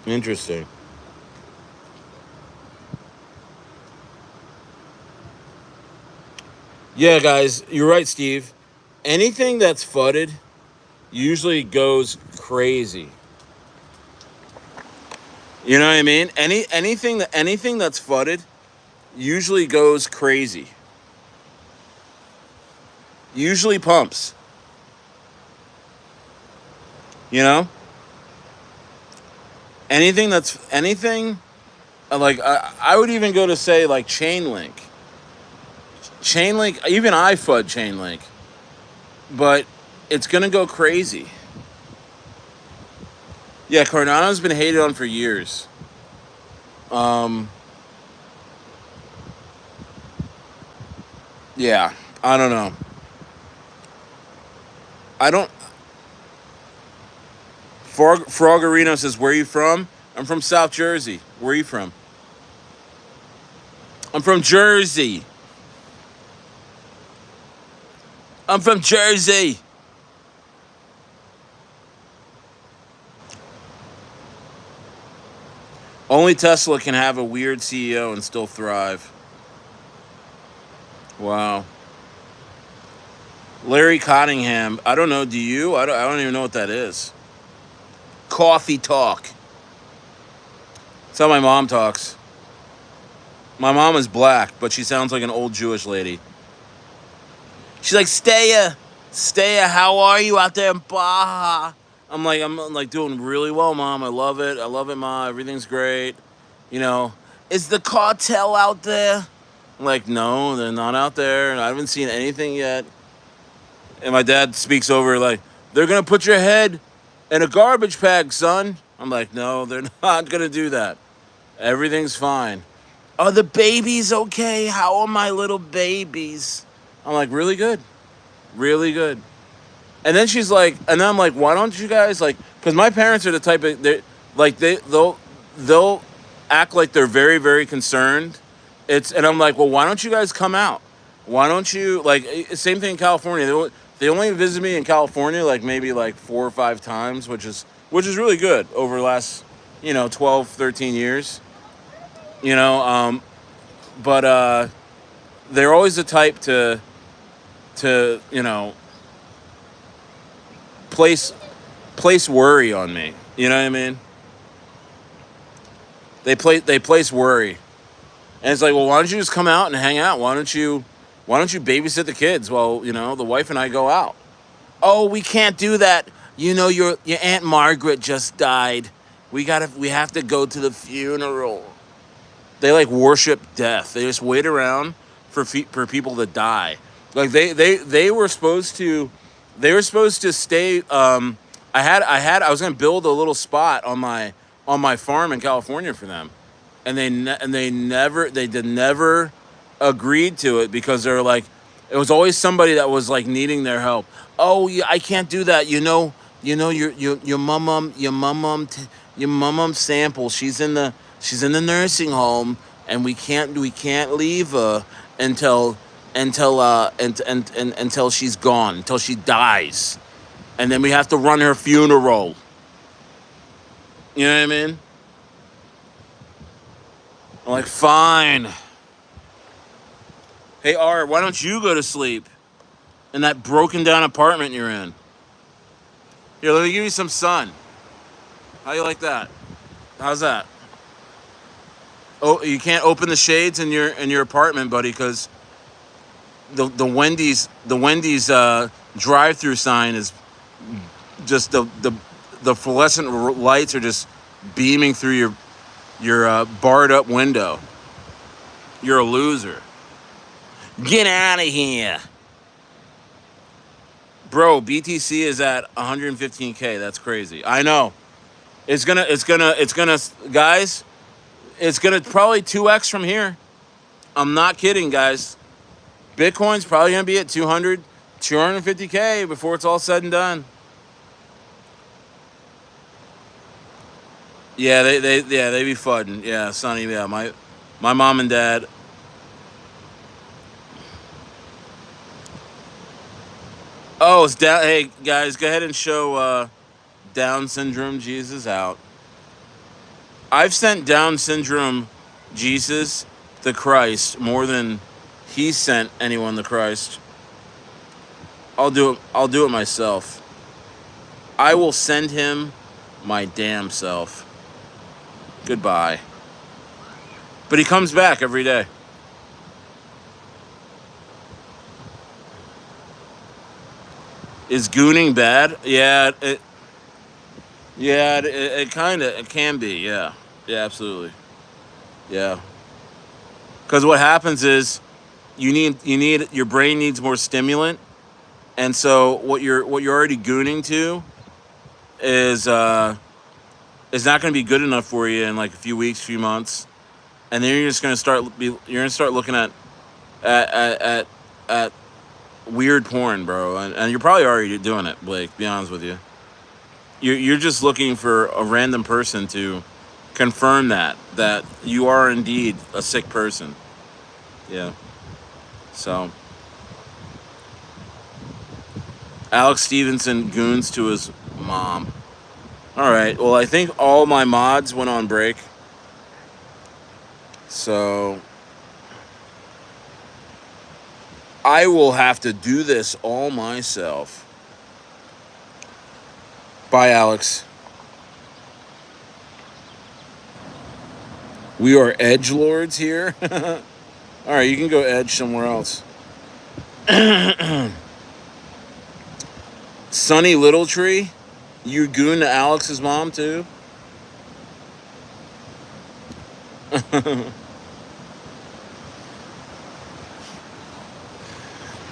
Interesting. Yeah, guys, you're right, Steve. Anything that's fudded usually goes crazy. You know what I mean? Anything that's fudded usually goes crazy. Usually pumps. You know? Anything like I would even go to say like Chainlink. Chainlink, even I FUD Chainlink. But it's gonna go crazy. Yeah, Cardano's been hated on for years. Yeah, I don't know. I don't. Frogarino says, "Where are you from?" I'm from South Jersey. Where are you from? I'm from Jersey. I'm from Jersey. Only Tesla can have a weird CEO and still thrive. Wow. Larry Cottingham. I don't know. Do you? I don't even know what that is. Coffee talk. That's how my mom talks. My mom is black, but she sounds like an old Jewish lady. She's like, Staya, how are you out there in Baja? I'm like doing really well, Mom. I love it, Ma. Everything's great. you know, is the cartel out there? I'm like, no, they're not out there. I haven't seen anything yet. And my dad speaks over like, they're going to put your head in a garbage bag, son. I'm like, no, they're not going to do that. Everything's fine. Are the babies okay? How are my little babies? I'm like, really good. Really good. And then she's like, and then I'm like, why don't you guys like, because my parents are the type of, they'll act like they're very, very concerned. And I'm like, well, why don't you guys come out? Why don't you, like, same thing in California. They only visit me in California like maybe like 4 or 5 times, which is really good over the last, 12, 13 years. But they're always the type to place worry on me. You know what I mean? They place worry, and it's like, well, why don't you just come out and hang out? Why don't you babysit the kids while the wife and I go out? Oh, we can't do that. Your Aunt Margaret just died. We have to go to the funeral. They like worship death. They just wait around for people to die. Like they were supposed to stay. I was gonna build a little spot on my farm in California for them, and they never agreed to it because they're like, it was always somebody that was like needing their help. Oh, yeah, I can't do that. Your mom sample. She's in the nursing home, and we can't leave her until she's gone, until she dies, and then we have to run her funeral. You know what I mean? I'm like, fine. Hey, Art, why don't you go to sleep in that broken down apartment you're in? Here, let me give you some sun. How you like that? How's that? Oh, you can't open the shades in your apartment, buddy, because the Wendy's drive-through sign is just the fluorescent lights are just beaming through your barred up window. You're a loser. Get out of here. Bro, BTC is at 115K. That's crazy. I know. It's gonna guys, it's gonna probably 2x from here. I'm not kidding, guys. Bitcoin's probably gonna be at 250K before it's all said and done. Yeah, they be fudding. Yeah, Sonny, yeah, my mom and dad. Oh, it's down. Hey guys, go ahead and show Down syndrome Jesus out. I've sent Down syndrome Jesus the Christ more than he sent anyone the Christ. I'll do it myself. I will send him my damn self. Goodbye. But he comes back every day. Is gooning bad? Yeah, it kind of, it can be. Yeah, absolutely. Yeah. Because what happens is your brain needs more stimulant, and so what you're already gooning to is not going to be good enough for you in like a few weeks, few months, and then you're going to start looking at weird porn, bro, and you're probably already doing it, Blake. To be honest with you, you're just looking for a random person to confirm that you are indeed a sick person. Yeah. So Alex Stevenson goons to his mom. All right. Well, I think all my mods went on break, so I will have to do this all myself. Bye, Alex. We are edgelords here. All right, you can go edge somewhere else. Sunny Littletree, you goon to Alex's mom too?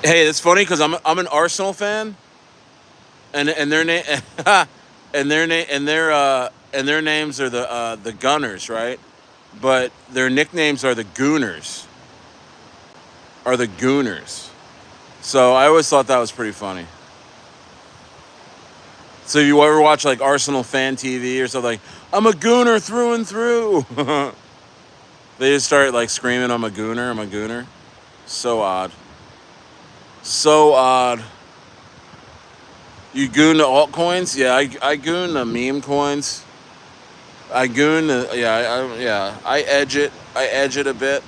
Hey, it's funny because I'm an Arsenal fan, and their name and their names are the Gunners, right? But their nicknames are the Gooners. Are the Gooners. So I always thought that was pretty funny. So you ever watch like Arsenal fan TV or something like, I'm a Gooner through and through. They just start like screaming, I'm a Gooner, I'm a Gooner. So odd. So odd. You goon the altcoins? Yeah, I goon the meme coins. I goon the, yeah. I edge it. I edge it a bit.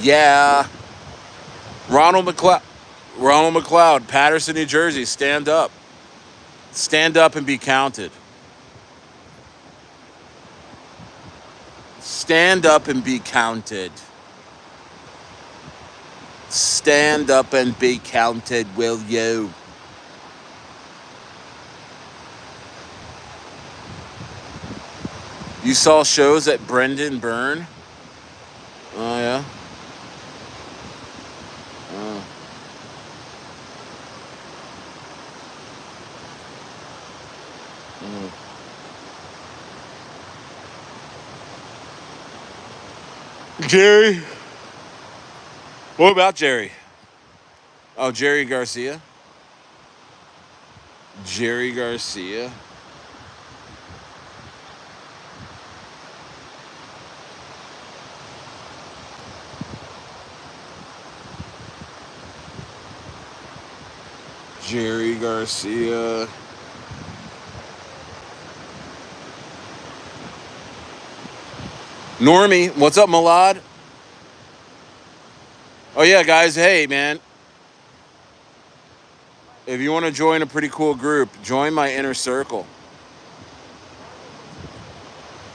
Yeah. Ronald McLeod. Ronald McLeod, Patterson, New Jersey. Stand up. Stand up and be counted. Stand up and be counted. Stand up and be counted, will you? You saw shows at Brendan Byrne? Oh, yeah? Oh. Jerry? What about Jerry? Oh, Jerry Garcia? Jerry Garcia? Jerry Garcia. Normie, what's up, Malad? Oh, yeah, guys. Hey, man. If you want to join a pretty cool group, join my inner circle.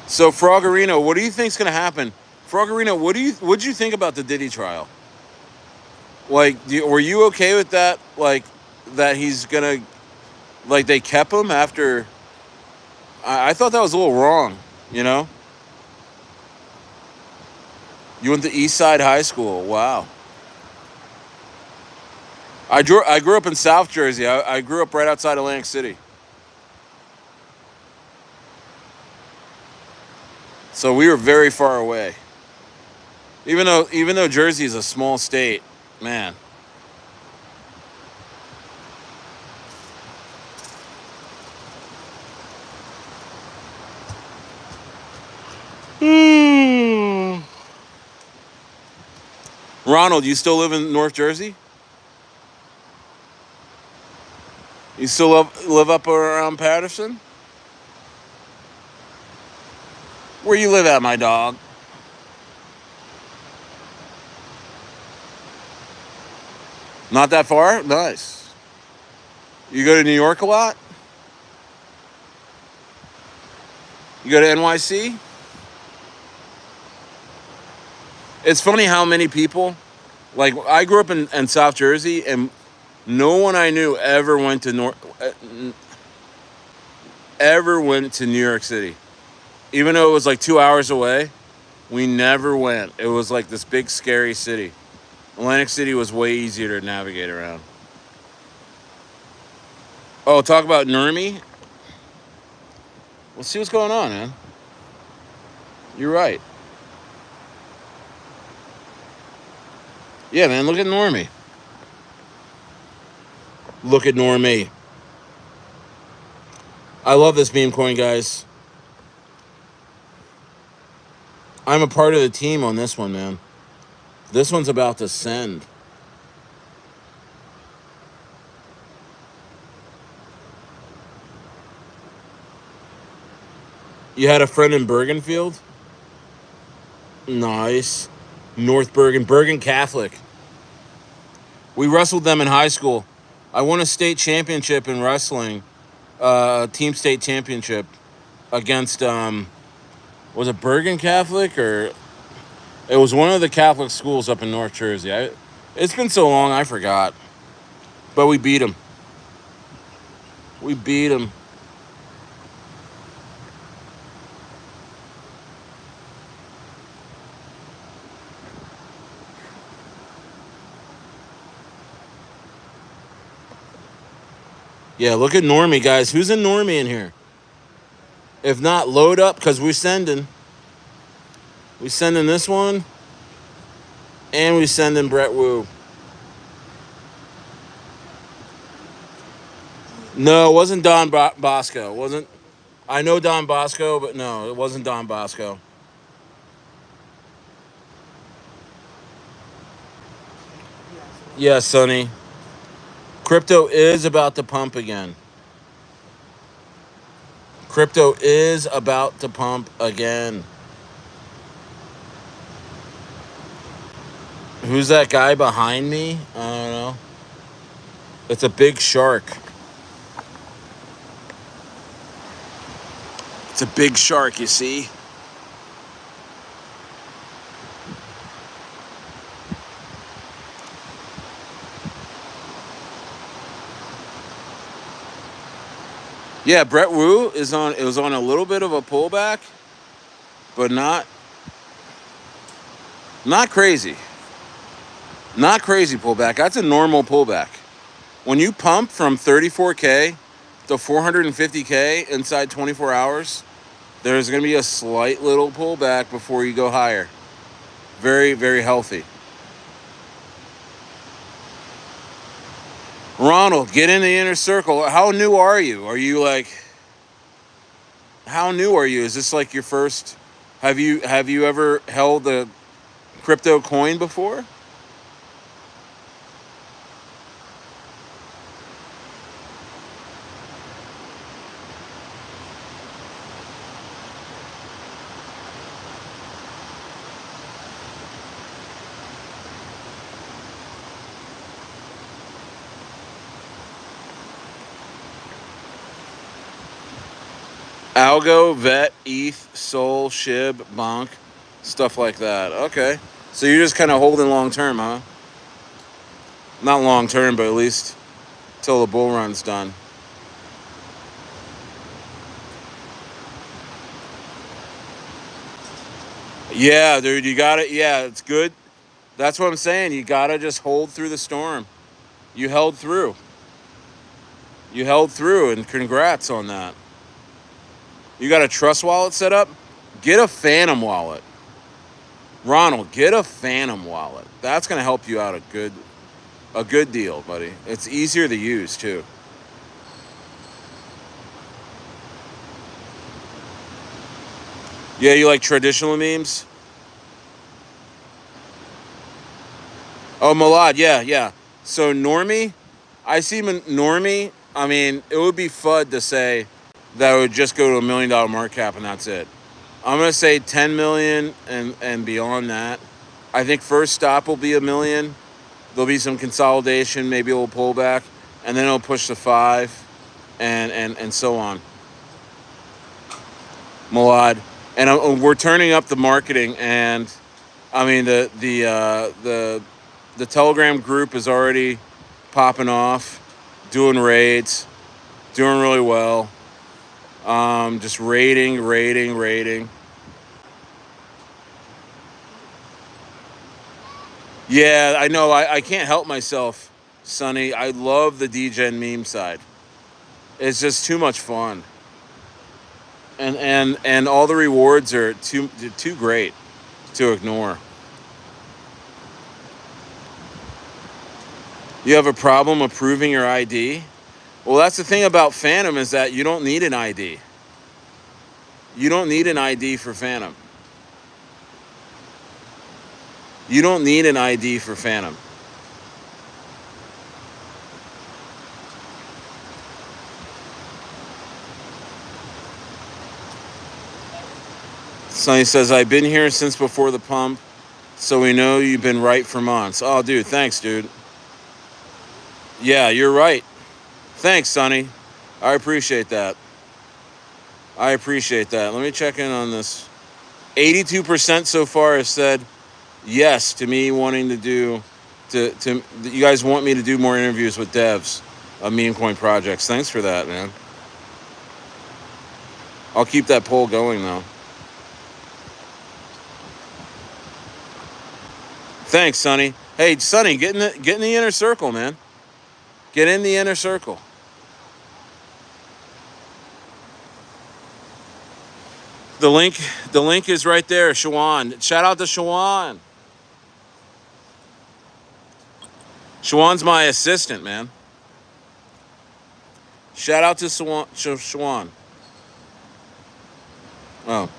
So, Froggerino, what do you think's going to happen? Froggerino, what'd you think about the Diddy trial? Like, were you okay with that? Like, that he's going to, like, they kept him after. I thought that was a little wrong, you know? You went to East Side High School. Wow. I grew up in South Jersey. I grew up right outside Atlantic City. So we were very far away. Even though Jersey is a small state, man. Ronald, you still live in North Jersey? You still live up around Patterson? Where you live at, my dog? Not that far? Nice. You go to New York a lot? You go to NYC? It's funny how many people, like I grew up in South Jersey, and no one I knew ever went to New York City. Even though it was like 2 hours away, we never went. It was like this big scary city. Atlantic City was way easier to navigate around. Oh, talk about Normie? Let's see what's going on, man. You're right. Yeah, man, look at Normie. Look at Normie. I love this meme coin, guys. I'm a part of the team on this one, man. This one's about to send. You had a friend in Bergenfield? Nice. North Bergen Catholic. We wrestled them in high school. I won a state championship in wrestling, team state championship against, was it Bergen Catholic or it was one of the Catholic schools up in North Jersey. It's been so long, I forgot. But we beat them. We beat them. Yeah, look at Normie, guys. Who's in Normie in here? If not, load up, because we're sending. We sending this one, and we sending Brett Woo. No, it wasn't Don Bosco. It wasn't. I know Don Bosco, but no, it wasn't Don Bosco. Yeah, Sonny. Crypto is about to pump again. Crypto is about to pump again. Who's that guy behind me? I don't know. It's a big shark. It's a big shark, you see? Yeah, Brett Woo is on. It was on a little bit of a pullback, but not crazy. Not crazy pullback. That's a normal pullback. When you pump from 34K to 450K inside 24 hours, there's going to be a slight little pullback before you go higher. Very, very healthy. Ronald, get in the inner circle. How new are you? Are you like... How new are you? Is this like your first... Have you ever held a crypto coin before? Algo, Vet, ETH, Sol, Shib, Bonk, stuff like that. Okay. So you're just kind of holding long term, huh? Not long term, but at least till the bull run's done. Yeah, dude, you got it. Yeah, it's good. That's what I'm saying. You got to just hold through the storm. You held through. You held through, and congrats on that. You got a Trust wallet set up? Get a Phantom wallet. Ronald, get a Phantom wallet. That's going to help you out a good deal, buddy. It's easier to use, too. Yeah, you like traditional memes? Oh, Malad, yeah. So Normie, I see Normie. I mean, it would be FUD to say that it would just go to $1 million market cap and that's it. I'm gonna say 10 million and beyond that. I think first stop will be $1 million. There'll be some consolidation, maybe a little pullback, and then it'll push to 5, and so on. Malad, and we're turning up the marketing, and I mean the Telegram group is already popping off, doing raids, doing really well. Just rating. Yeah, I know. I can't help myself, Sonny. I love the DGen meme side. It's just too much fun, and all the rewards are too great to ignore. You have a problem approving your ID? Well, that's the thing about Phantom is that you don't need an ID. You don't need an ID for Phantom. You don't need an ID for Phantom. Sonny says, I've been here since before the pump, so we know you've been right for months. Oh, dude, thanks, dude. Yeah, you're right. Thanks, Sonny. I appreciate that. Let me check in on this. 82% so far have said yes to me wanting to do... you guys want me to do more interviews with devs of meme coin projects. Thanks for that, man. I'll keep that poll going, though. Thanks, Sonny. Hey, Sonny, get in the inner circle, man. Get in the inner circle. The link is right there, Shawan. Shout out to Shawan. Shawan's my assistant, man. Shout out to Shawan. Oh,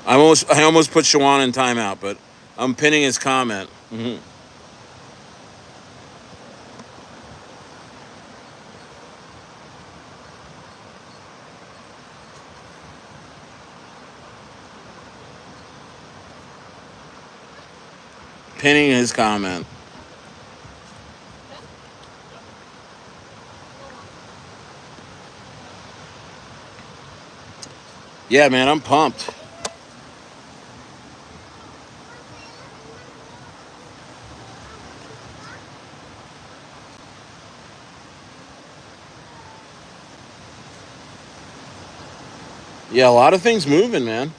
I almost put Shawan in timeout, but I'm pinning his comment. Pinning his comment. Yeah, man, I'm pumped. Yeah, a lot of things moving, man.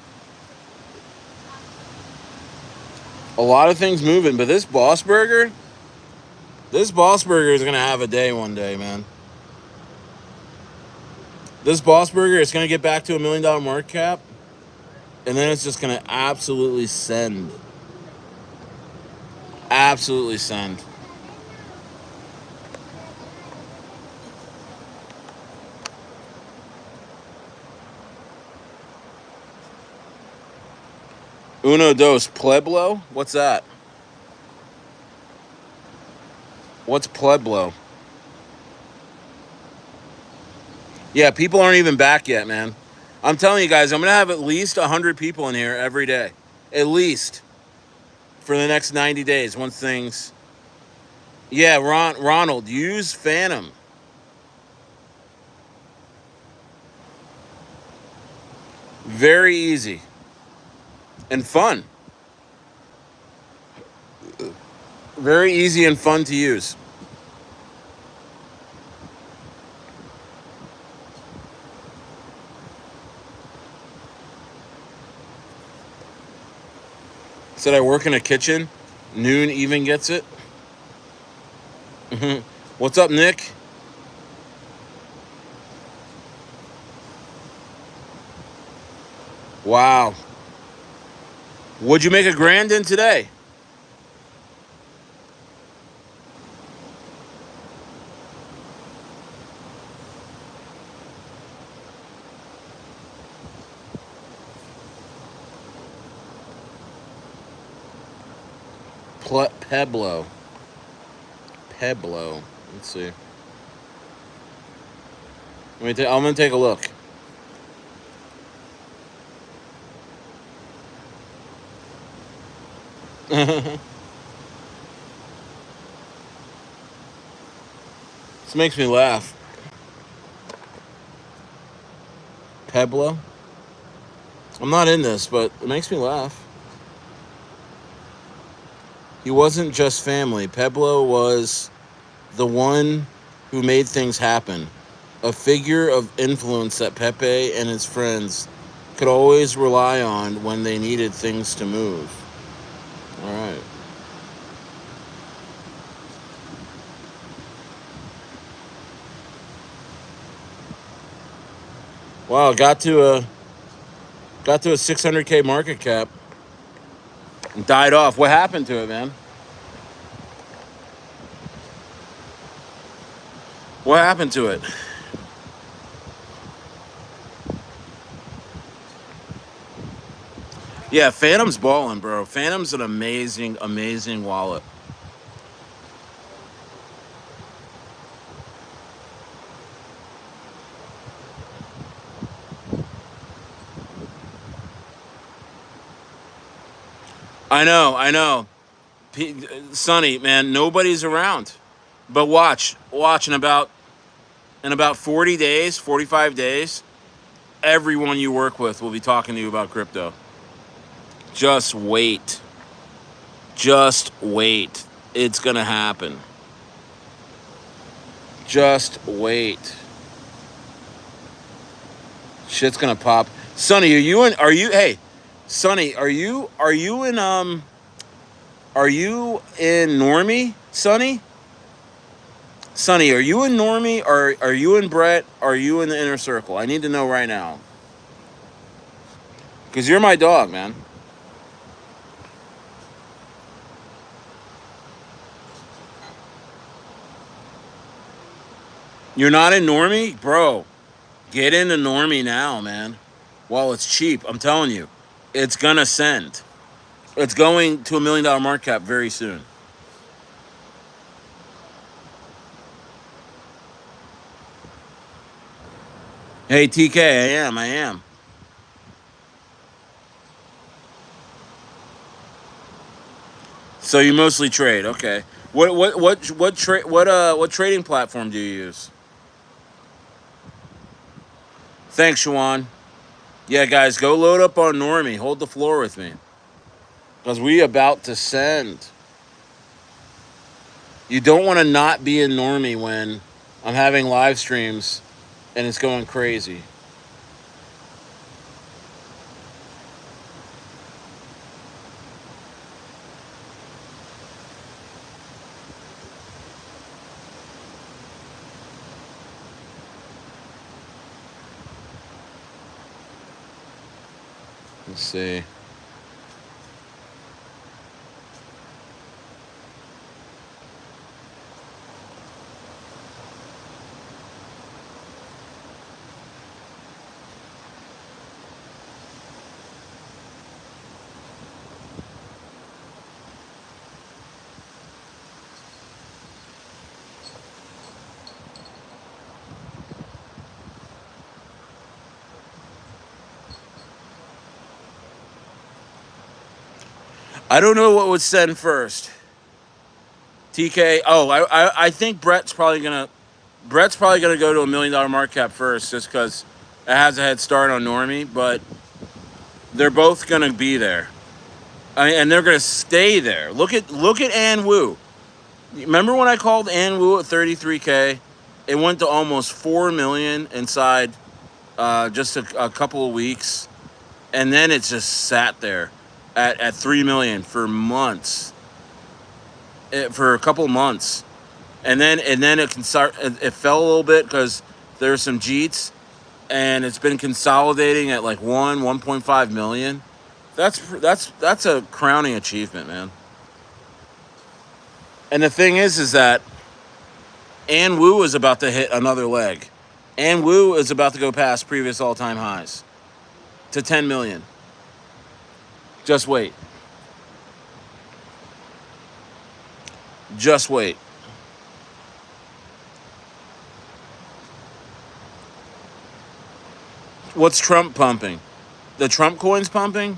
A lot of things moving, but this Bossburger is gonna have a day one day, man. This Bossburger is gonna get back to $1 million market cap, and then it's just gonna absolutely send. Absolutely send. Uno dos Pueblo? What's that? What's Pueblo? Yeah, people aren't even back yet, man. I'm telling you guys, I'm gonna have at least 100 people in here every day, at least for the next 90 days. Once things, yeah, Ronald, use Phantom. Very easy and fun. Very easy and fun to use. Said I work in a kitchen. Noon even gets it. What's up, Nick? Wow. What'd you make a grand in today? Pueblo. Let's see. I'm gonna take a look. This makes me laugh. Pueblo. I'm not in this, but it makes me laugh. He wasn't just family. Pueblo was the one who made things happen. A figure of influence that Pepe and his friends could always rely on when they needed things to move. All right. Wow, got to a 600K market cap. And died off. What happened to it, man? What happened to it? Yeah, Phantom's balling, bro. Phantom's an amazing, amazing wallet. I know. Sonny, man, nobody's around. But watch in about 40 days, 45 days, everyone you work with will be talking to you about crypto. Just wait. Just wait. It's going to happen. Just wait. Shit's going to pop. Sonny, hey, Sonny, are you in Normie, Sonny? Sonny, are you in Normie? Are you in Brett? Are you in the inner circle? I need to know right now. Because you're my dog, man. You're not in Normie? Bro, get into Normie now, man. While it's cheap, I'm telling you. It's going to send. It's going to $1 million market cap very soon. Hey, TK, I am. So you mostly trade, okay. What trading platform do you use? Thanks, Shawan. Yeah, guys, go load up on Normie. Hold the floor with me. Because we about to send. You don't want to not be in Normie when I'm having live streams and it's going crazy. Let's see. I don't know what would send first. TK. Oh, I think Brett's probably gonna go to $1 million market cap first, just because it has a head start on Normie. But they're both gonna be there. And they're gonna stay there. Look at Ann Wu. Remember when I called Ann Wu at 33K? It went to almost 4 million inside just a couple of weeks, and then it just sat there at 3 million for months, for a couple of months, and then it can start. It fell a little bit because there's some Jeets, and it's been consolidating at like 1.5 million. That's a crowning achievement, man. And the thing is that Ann Wu is about to hit another leg. Ann Wu is about to go past previous all-time highs to 10 million. Just wait. Just wait. What's Trump pumping? The Trump coin's pumping?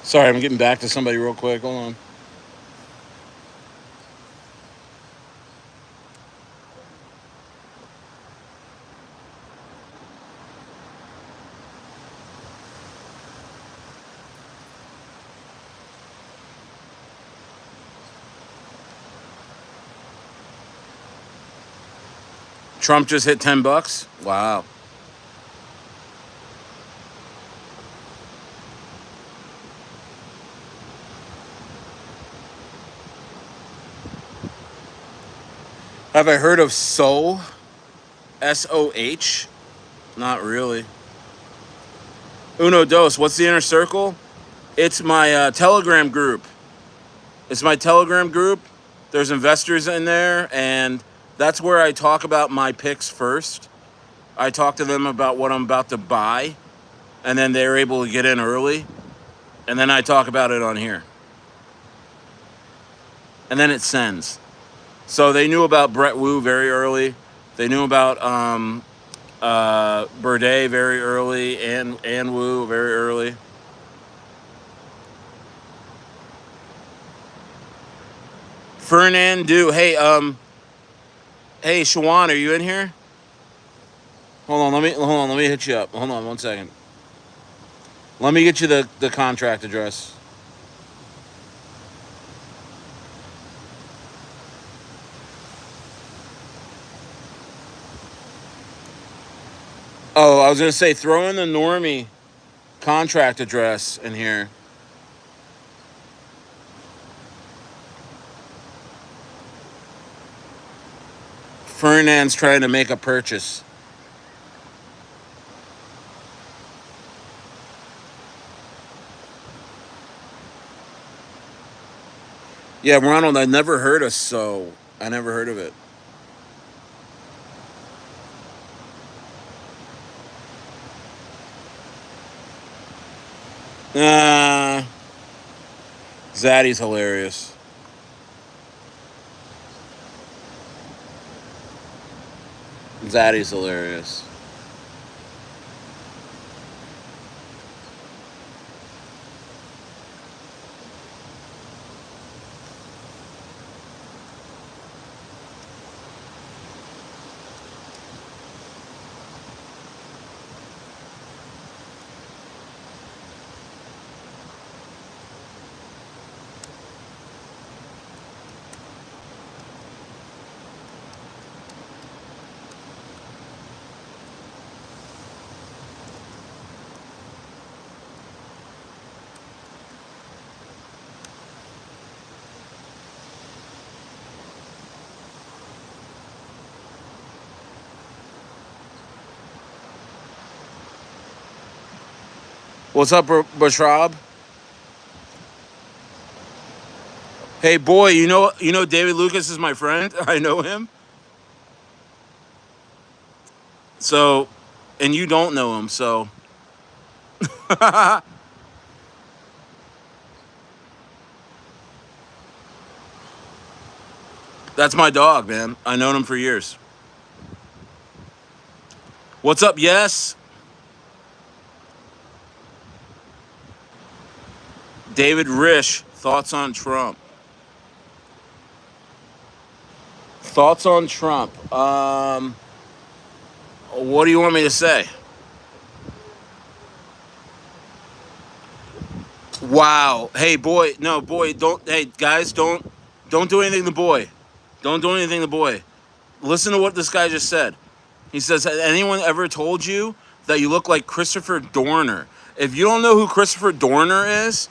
Sorry, I'm getting back to somebody real quick. Hold on. Trump just hit $10. Wow. Have I heard of Soh? SOH? Not really. Uno Dos. What's the inner circle? It's my Telegram group. It's my Telegram group. There's investors in there, and that's where I talk about my picks first. I talk to them about what I'm about to buy, and then they're able to get in early, and then I talk about it on here, and then it sends. So they knew about Brett Woo very early. They knew about Birday very early, and Woo very early. Fernando, hey Shawan, are you in here? Let me hit you up. Hold on 1 second. Let me get you the contract address. Oh, I was gonna say throw in the Normie contract address in here. Fernand's trying to make a purchase. Yeah, Ronald, I never heard of so. I never heard of it. Uh, Zaddy's hilarious. Zaddy's hilarious. What's up, Bashrab? Hey, boy, you know David Lucas is my friend. I know him. So, and you don't know him, so that's my dog, man. I known him for years. What's up? Yes, David Rish. Thoughts on Trump? Thoughts on Trump? What do you want me to say? Wow. Hey, boy. No, boy. Don't. Hey, guys. Don't do anything to boy. Don't do anything to boy. Listen to what this guy just said. He says, "Has anyone ever told you that you look like Christopher Dorner?" If you don't know who Christopher Dorner is,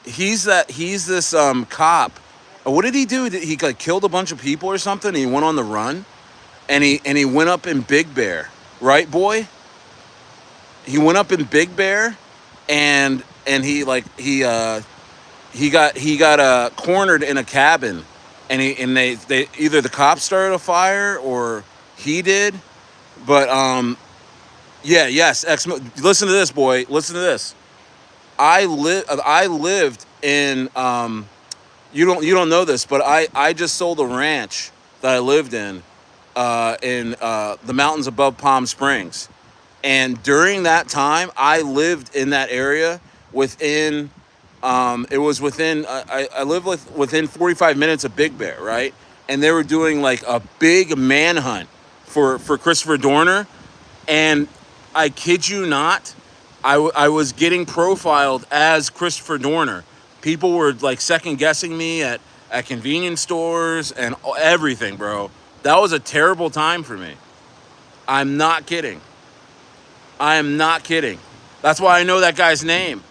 he's this cop. What did he do? He like killed a bunch of people or something. And he went on the run, and he went up in Big Bear, right, boy? He went up in Big Bear, and he got cornered in a cabin, and they either the cops started a fire or he did, but yeah, yes, listen to this, boy, listen to this. I lived in you don't know this, but I just sold a ranch that I lived in the mountains above Palm Springs. And during that time, I lived in that area within, it was within, I lived within 45 minutes of Big Bear, right? And they were doing like a big manhunt for Christopher Dorner. And I kid you not, I was getting profiled as Christopher Dorner. People were like second guessing me at convenience stores and everything, bro. That was a terrible time for me. I'm not kidding. I am not kidding. That's why I know that guy's name.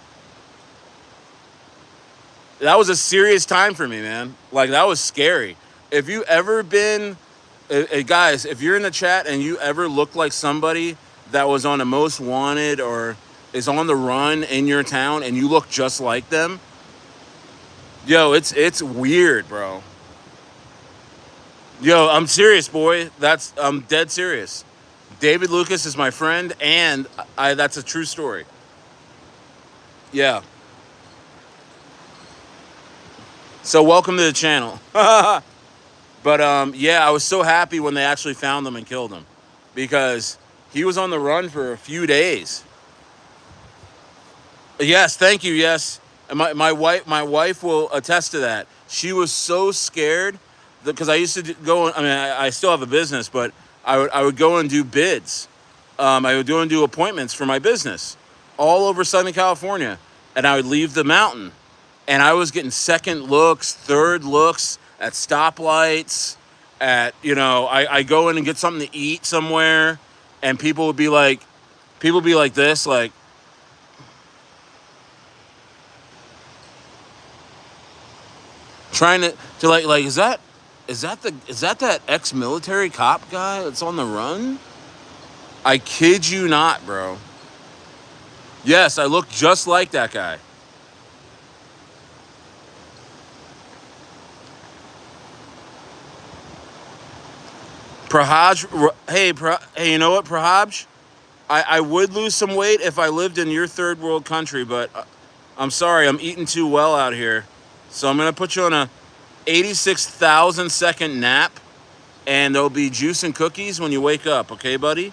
That was a serious time for me, man. Like, that was scary. If you ever been, guys, if you're in the chat and you ever look like somebody that was on a most wanted or is on the run in your town and you look just like them, yo, it's weird, bro. Yo, I'm serious, boy. I'm dead serious. David Lucas is my friend, and that's a true story. Yeah. So welcome to the channel. But yeah, I was so happy when they actually found him and killed him, because he was on the run for a few days. Yes, thank you. Yes, and my wife will attest to that. She was so scared because I used to go. I mean, I still have a business, but I would go and do bids. I would go and do appointments for my business all over Southern California, and I would leave the mountain, and I was getting second looks, third looks at stoplights. I go in and get something to eat somewhere, and people would be like, this, like, trying to like is that ex-military cop guy that's on the run? I kid you not, bro. Yes, I look just like that guy. Prahaj, hey, you know what, Prahaj? I would lose some weight if I lived in your third world country, but I'm sorry, I'm eating too well out here. So I'm gonna put you on a 86,000 second nap, and there'll be juice and cookies when you wake up, okay, buddy?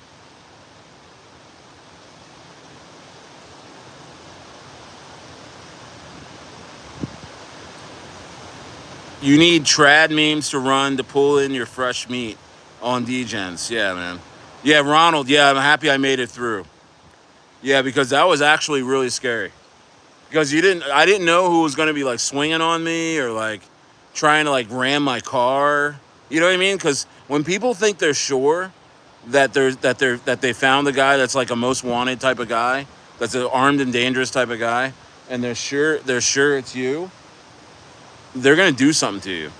You need trad memes to run to pull in your fresh meat on Degens. Yeah, man. Yeah, Ronald. Yeah, I'm happy I made it through. Yeah, because that was actually really scary. Because I didn't know who was going to be like swinging on me or like trying to like ram my car. You know what I mean? Because when people think they're sure that they found the guy that's like a most wanted type of guy, that's an armed and dangerous type of guy, and they're sure it's you, they're gonna do something to you.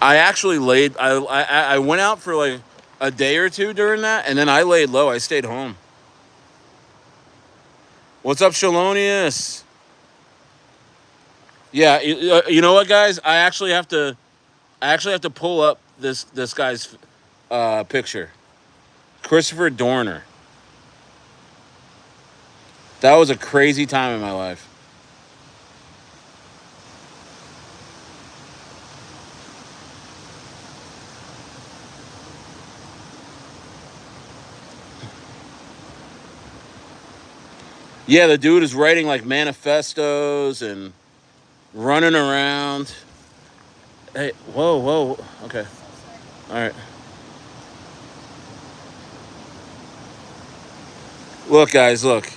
I actually laid. I went out for like a day or two during that, and then I laid low. I stayed home. What's up, Shalonius? Yeah, you know what, guys? I actually have to pull up this guy's picture. Christopher Dorner. That was a crazy time in my life. Yeah, the dude is writing like manifestos and running around. Hey, whoa, whoa. Okay. All right. Look, guys, look.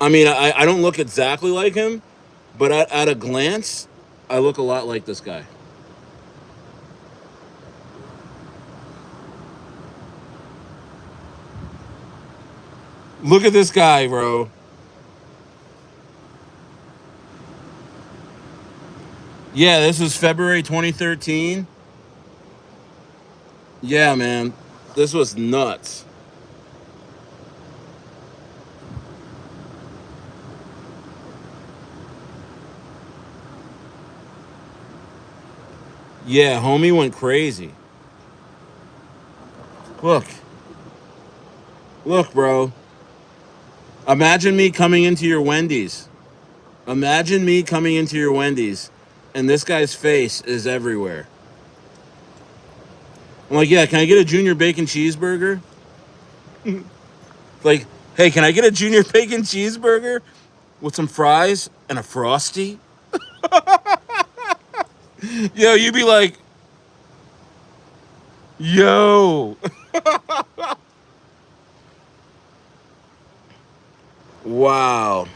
I mean, I don't look exactly like him, but at a glance, I look a lot like this guy. Look at this guy, bro. Yeah, this was February 2013. Yeah, man. This was nuts. Yeah, homie went crazy. Look. Look, bro. Imagine me coming into your Wendy's. Imagine me coming into your Wendy's, and this guy's face is everywhere. I'm like, yeah, can I get a junior bacon cheeseburger? Like, hey, can I get a junior bacon cheeseburger with some fries and a frosty? Yo, you'd be like, yo. Wow.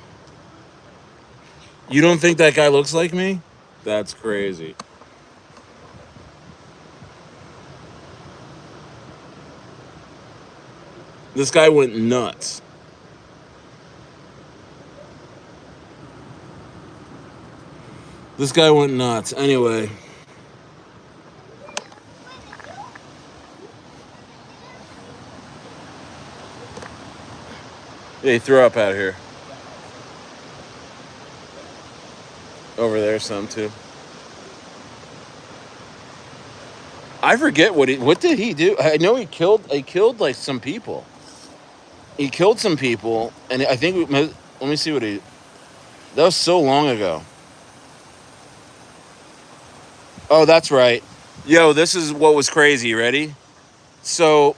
You don't think that guy looks like me? That's crazy. This guy went nuts. This guy went nuts. Anyway, hey, throw up out here. Over there, some too. I forget what did he do? I know he killed like some people. He killed some people, and I think let me see what he. That was so long ago. Oh, that's right. Yo, this is what was crazy. Ready? So,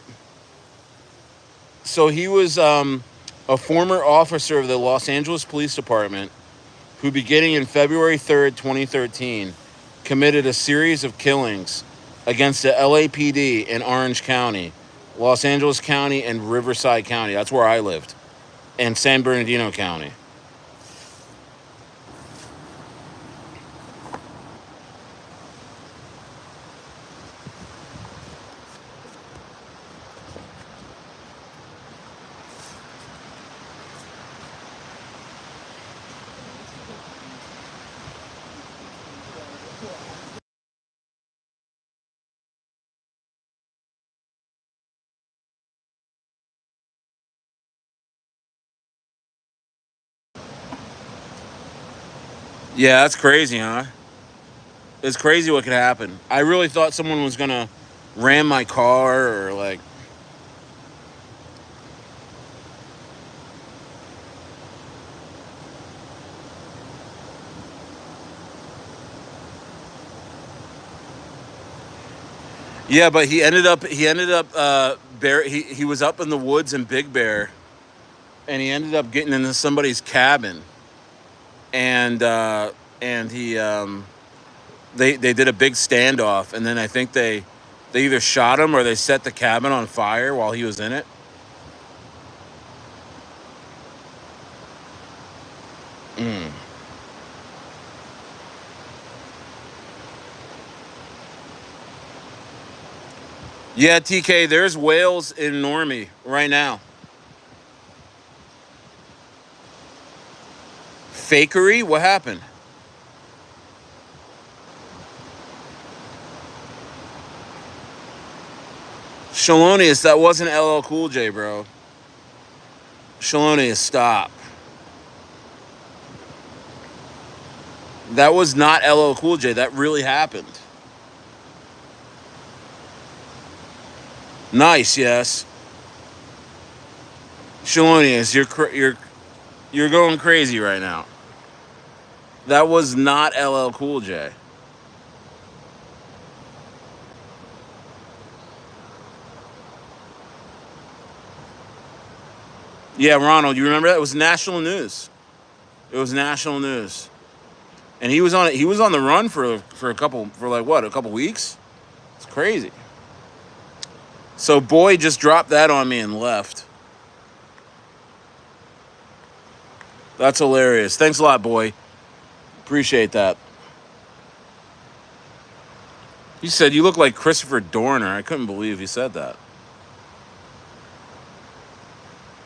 he was a former officer of the Los Angeles Police Department who, beginning in February 3rd, 2013, committed a series of killings against the LAPD in Orange County, Los Angeles County, and Riverside County. That's where I lived, and San Bernardino County. Yeah, that's crazy, huh? It's crazy what could happen. I really thought someone was gonna ram my car or like. Yeah, but he was up in the woods in Big Bear, and he ended up getting into somebody's cabin, and he they did a big standoff, and then I think they either shot him or they set the cabin on fire while he was in it. Mm. Yeah, TK, there's whales in Normie right now. Fakery? What happened? Shalonius, that wasn't LL Cool J, bro. Shalonius, stop. That was not LL Cool J. That really happened. Nice, yes. Shalonius, you're going crazy right now. That was not LL Cool J. Yeah, Ronald, you remember that? It was national news. It was national news, and he was on it. He was on the run for a couple weeks. It's crazy. So boy just dropped that on me and left. That's hilarious. Thanks a lot, boy. Appreciate that. He said you look like Christopher Dorner. I couldn't believe he said that.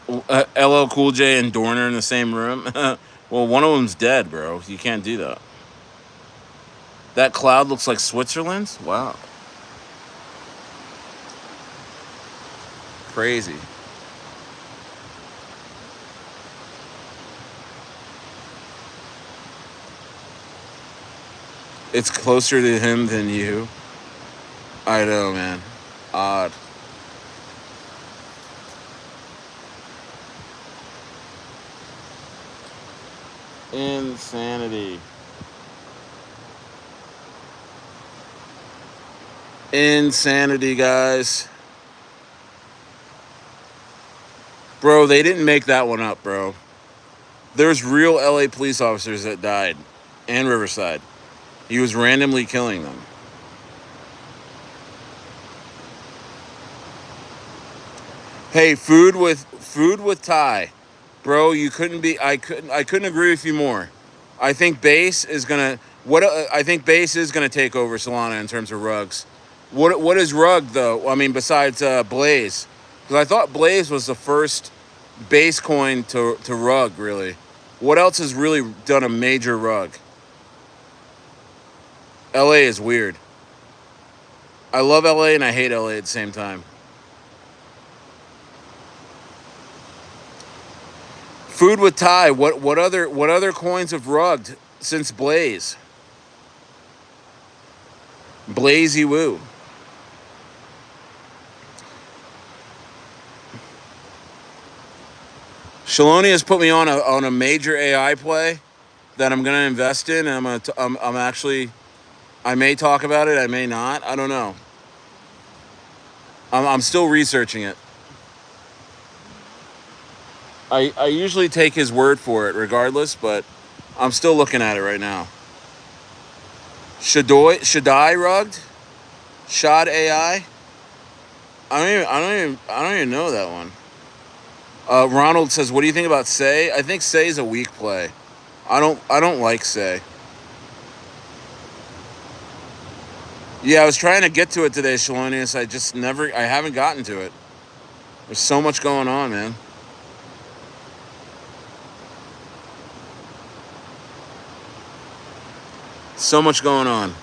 LL Cool J and Dorner in the same room. Well, one of them's dead, bro. You can't do that. That cloud looks like Switzerland? Wow. Crazy. It's closer to him than you. I know, man. Odd. Insanity. Insanity, guys. Bro, they didn't make that one up, bro. There's real LA police officers that died. And Riverside. He was randomly killing them. Hey, food with Thai. Bro, you couldn't be I couldn't agree with you more. I think base is going to I think base is going to take over Solana in terms of rugs. What is rug though? I mean besides Blaze. Cuz I thought Blaze was the first base coin to rug really. What else has really done a major rug? LA is weird. I love LA and I hate LA at the same time. Food with Thai. What other coins have rugged since Blaze? BrettWu. Shaloni has put me on a major AI play that I'm gonna invest in, and I'm actually, I may talk about it, I may not. I don't know. I'm still researching it. I usually take his word for it, regardless, but I'm still looking at it right now. Shaddai rugged, Shad AI. I don't even know that one. Ronald says, "What do you think about Say?" I think Say is a weak play. I don't like Say. Yeah, I was trying to get to it today, Shalonius. I haven't gotten to it. There's so much going on, man. So much going on.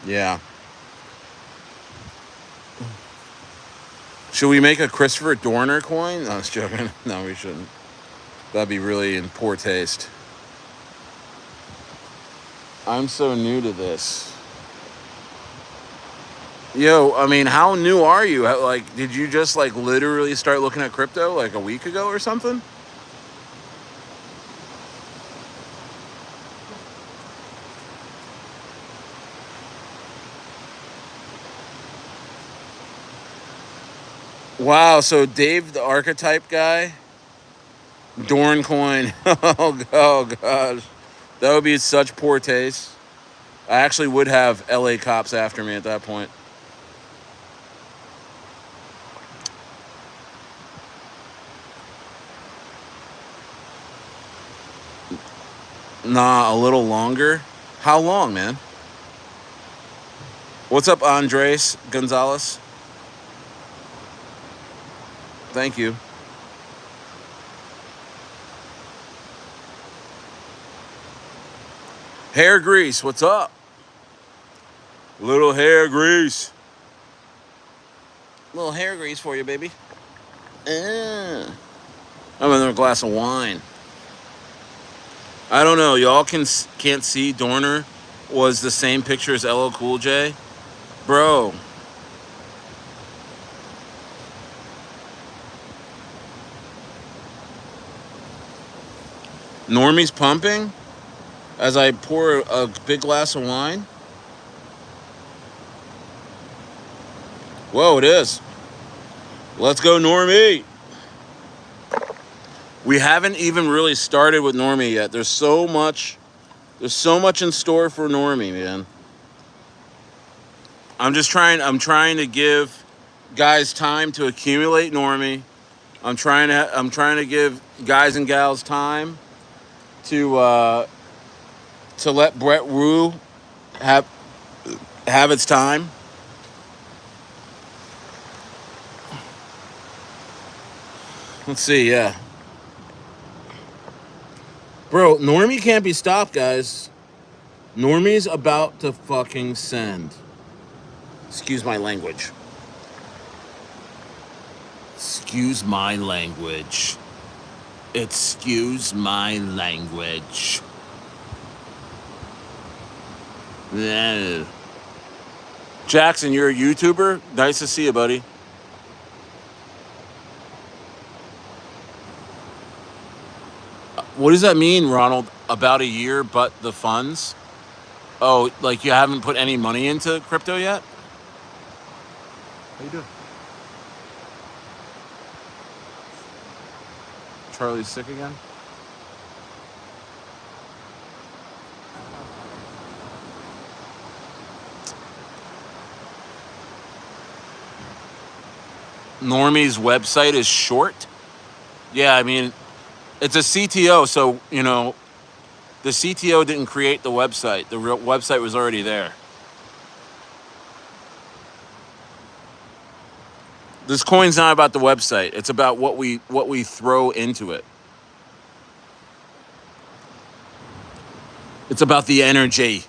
Yeah. Should we make a Christopher Dorner coin? No, I was joking. No, we shouldn't. That'd be really in poor taste. I'm so new to this. Yo, I mean, how new are you? Like, did you just like literally start looking at crypto like a week ago or something? Wow, so Dave, the archetype guy, Dorn coin. Oh gosh, that would be such poor taste. I actually would have LA cops after me at that point. Nah, a little longer. How long, man? What's up, Andres Gonzalez? Thank you. Hair grease, what's up? Little hair grease. Little hair grease for you, baby. I'm another glass of wine. I don't know. Y'all can't see Dorner was the same picture as LL Cool J, bro. Normie's pumping as I pour a big glass of wine. Whoa, it is. Let's go, Normie. We haven't even really started with Normie yet. There's so much in store for Normie, man. I'm trying to give guys time to accumulate Normie. I'm trying to give guys and gals time to let BrettWu Woo have its time. Let's see, yeah. Bro, Normie can't be stopped, guys. Normie's about to fucking send. Excuse my language. Excuse my language. Excuse my language. No. Jackson, you're a YouTuber? Nice to see you, buddy. What does that mean, Ronald? About a year, but the funds? Oh, like you haven't put any money into crypto yet? How you doing? Charlie's sick again? Normie's website is short? Yeah, I mean, it's a CTO, so, you know, the CTO didn't create the website. The real website was already there. This coin's not about the website. It's about what we throw into it. It's about the energy.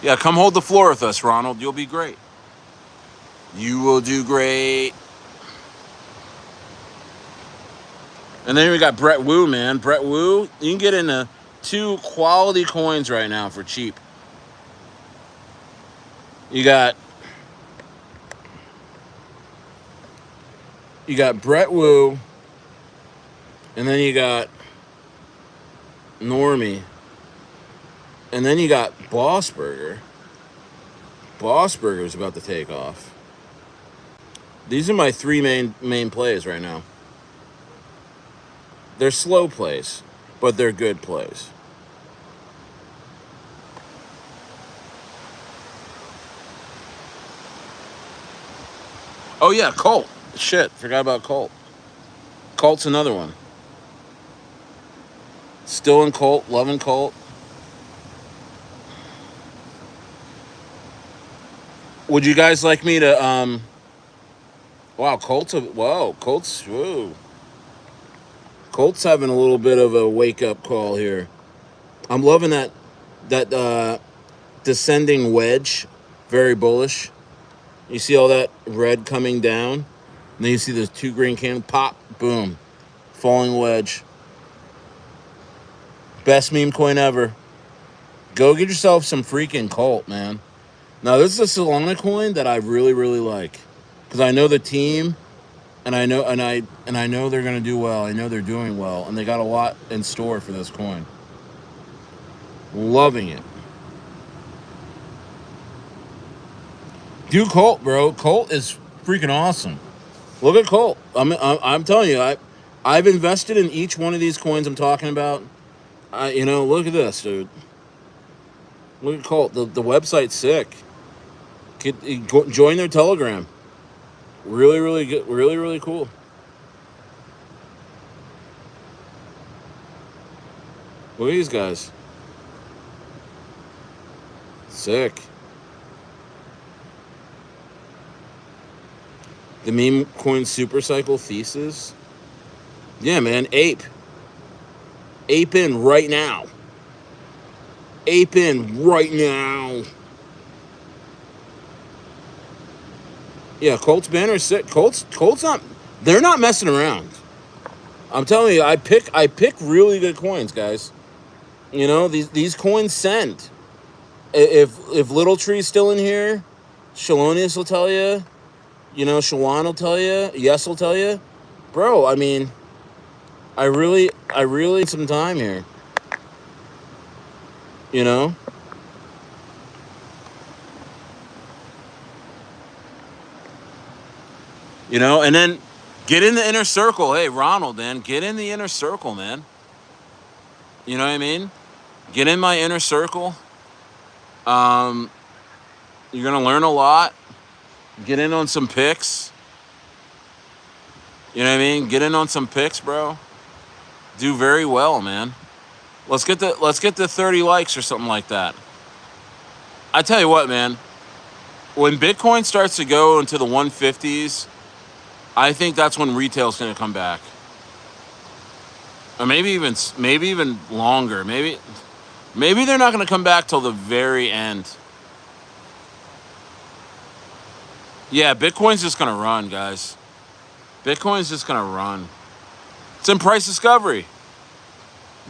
Yeah, come hold the floor with us, Ronald. You'll be great. You will do great. And then we got Brett Woo, man. Brett Woo, you can get into 2 quality coins right now for cheap. You got Brett Woo, and then you got Normie, and then you got Bossburger. Bossburger is about to take off. These are my 3 main plays right now. They're slow plays, but they're good plays. Oh yeah, Colt. Shit, forgot about Colt. Colt's another one. Still in Colt, loving Colt. Would you guys like me to wow, Colt's having a little bit of a wake up call here. I'm loving that descending wedge, very bullish. You see all that red coming down, and then you see those 2 green candles pop, boom, falling wedge. Best meme coin ever. Go get yourself some freaking Colt, man. Now this is a Solana coin that I really, really like, because I know the team, and I know they're gonna do well. I know they're doing well, and they got a lot in store for this coin. Loving it. Do Colt, bro. Colt is freaking awesome. Look at Colt. I'm telling you, I've invested in each one of these coins I'm talking about. Look at this, dude. Look at Colt. The website's sick. Join their Telegram. Really, really good. Really, really cool. Look at these guys. Sick. The meme coin super cycle thesis. Yeah, man. Ape in right now. Ape in right now. Yeah, Colt's banner is sick. Colt's not. They're not messing around. I'm telling you, I pick really good coins, guys. These coins send. If Little Tree's still in here, Shalonius will tell you. Shawan will tell you. Yes will tell you. Bro, I mean, I really need some time here. You know? And then get in the inner circle. Hey, Ronald, man, get in the inner circle, man. You know what I mean? Get in my inner circle. You're gonna learn a lot. Get in on some picks. You know what I mean? Get in on some picks, bro. Do very well, man. Let's get the 30 likes or something like that. I tell you what, man. When Bitcoin starts to go into the 150s, I think that's when retail's gonna come back. Or maybe even longer. Maybe they're not gonna come back till the very end. Yeah, Bitcoin's just gonna run, guys. Bitcoin's just gonna run. It's in price discovery.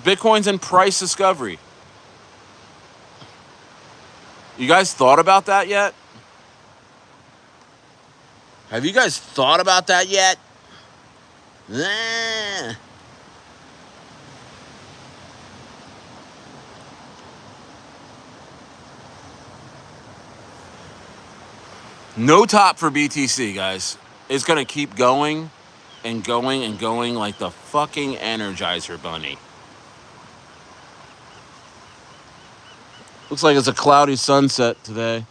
Bitcoin's in price discovery. You guys thought about that yet? Have you guys thought about that yet? Nah. No top for BTC, guys. It's gonna keep going and going and going like the fucking Energizer Bunny. Looks like it's a cloudy sunset today.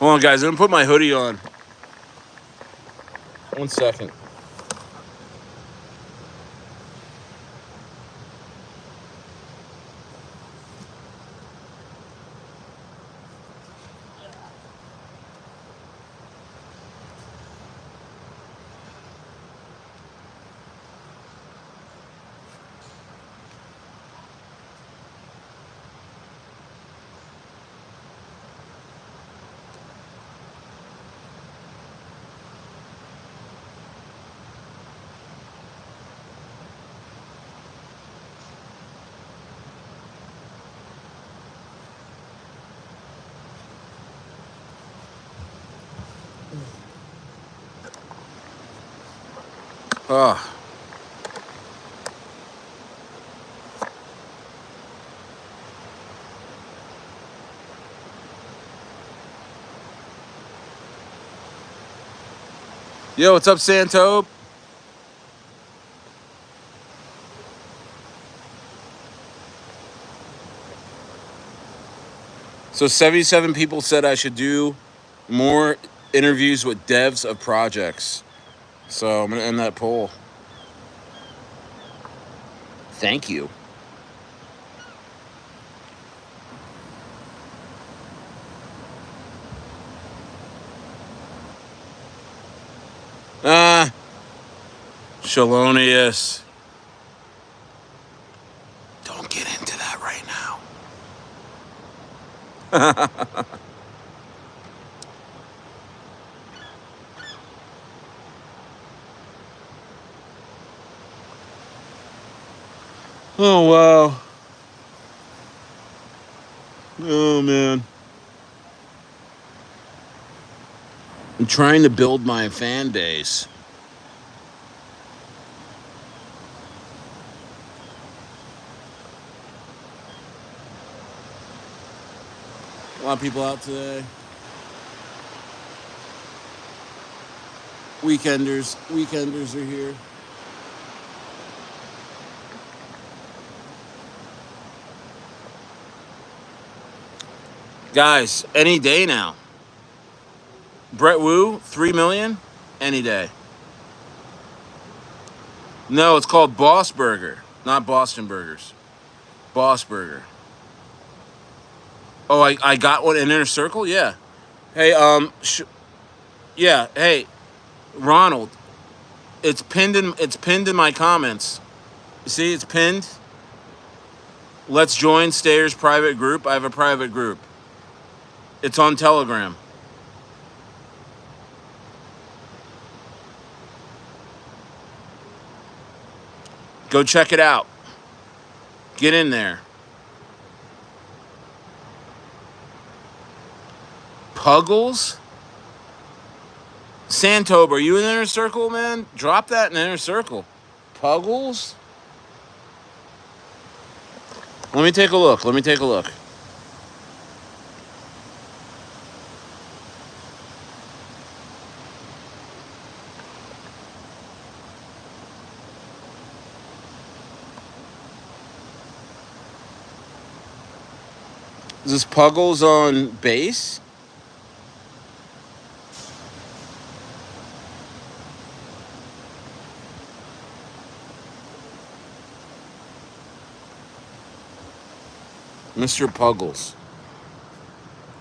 Hold on, guys. I'm gonna put my hoodie on. 1 second. Oh. Yo, what's up, Santo? So 77 people said I should do more interviews with devs of projects. So I'm going to end that poll. Thank you. Shalonius. Don't get into that right now. Oh, wow. Oh, man. I'm trying to build my fan base. A lot of people out today. Weekenders are here. Guys, any day now. Brett Woo, 3 million, any day. No, it's called Bossburger, not Boston Burgers. Bossburger. Oh, I got one in Inner Circle? Yeah. Hey, yeah, hey, Ronald, it's pinned in my comments. You see, it's pinned. Let's join Stayer's private group. I have a private group. It's on Telegram. Go check it out. Get in there. Puggles? Santob, are you in the Inner Circle, man? Drop that in the Inner Circle. Puggles? Let me take a look. Is this Puggles on base? Mr. Puggles.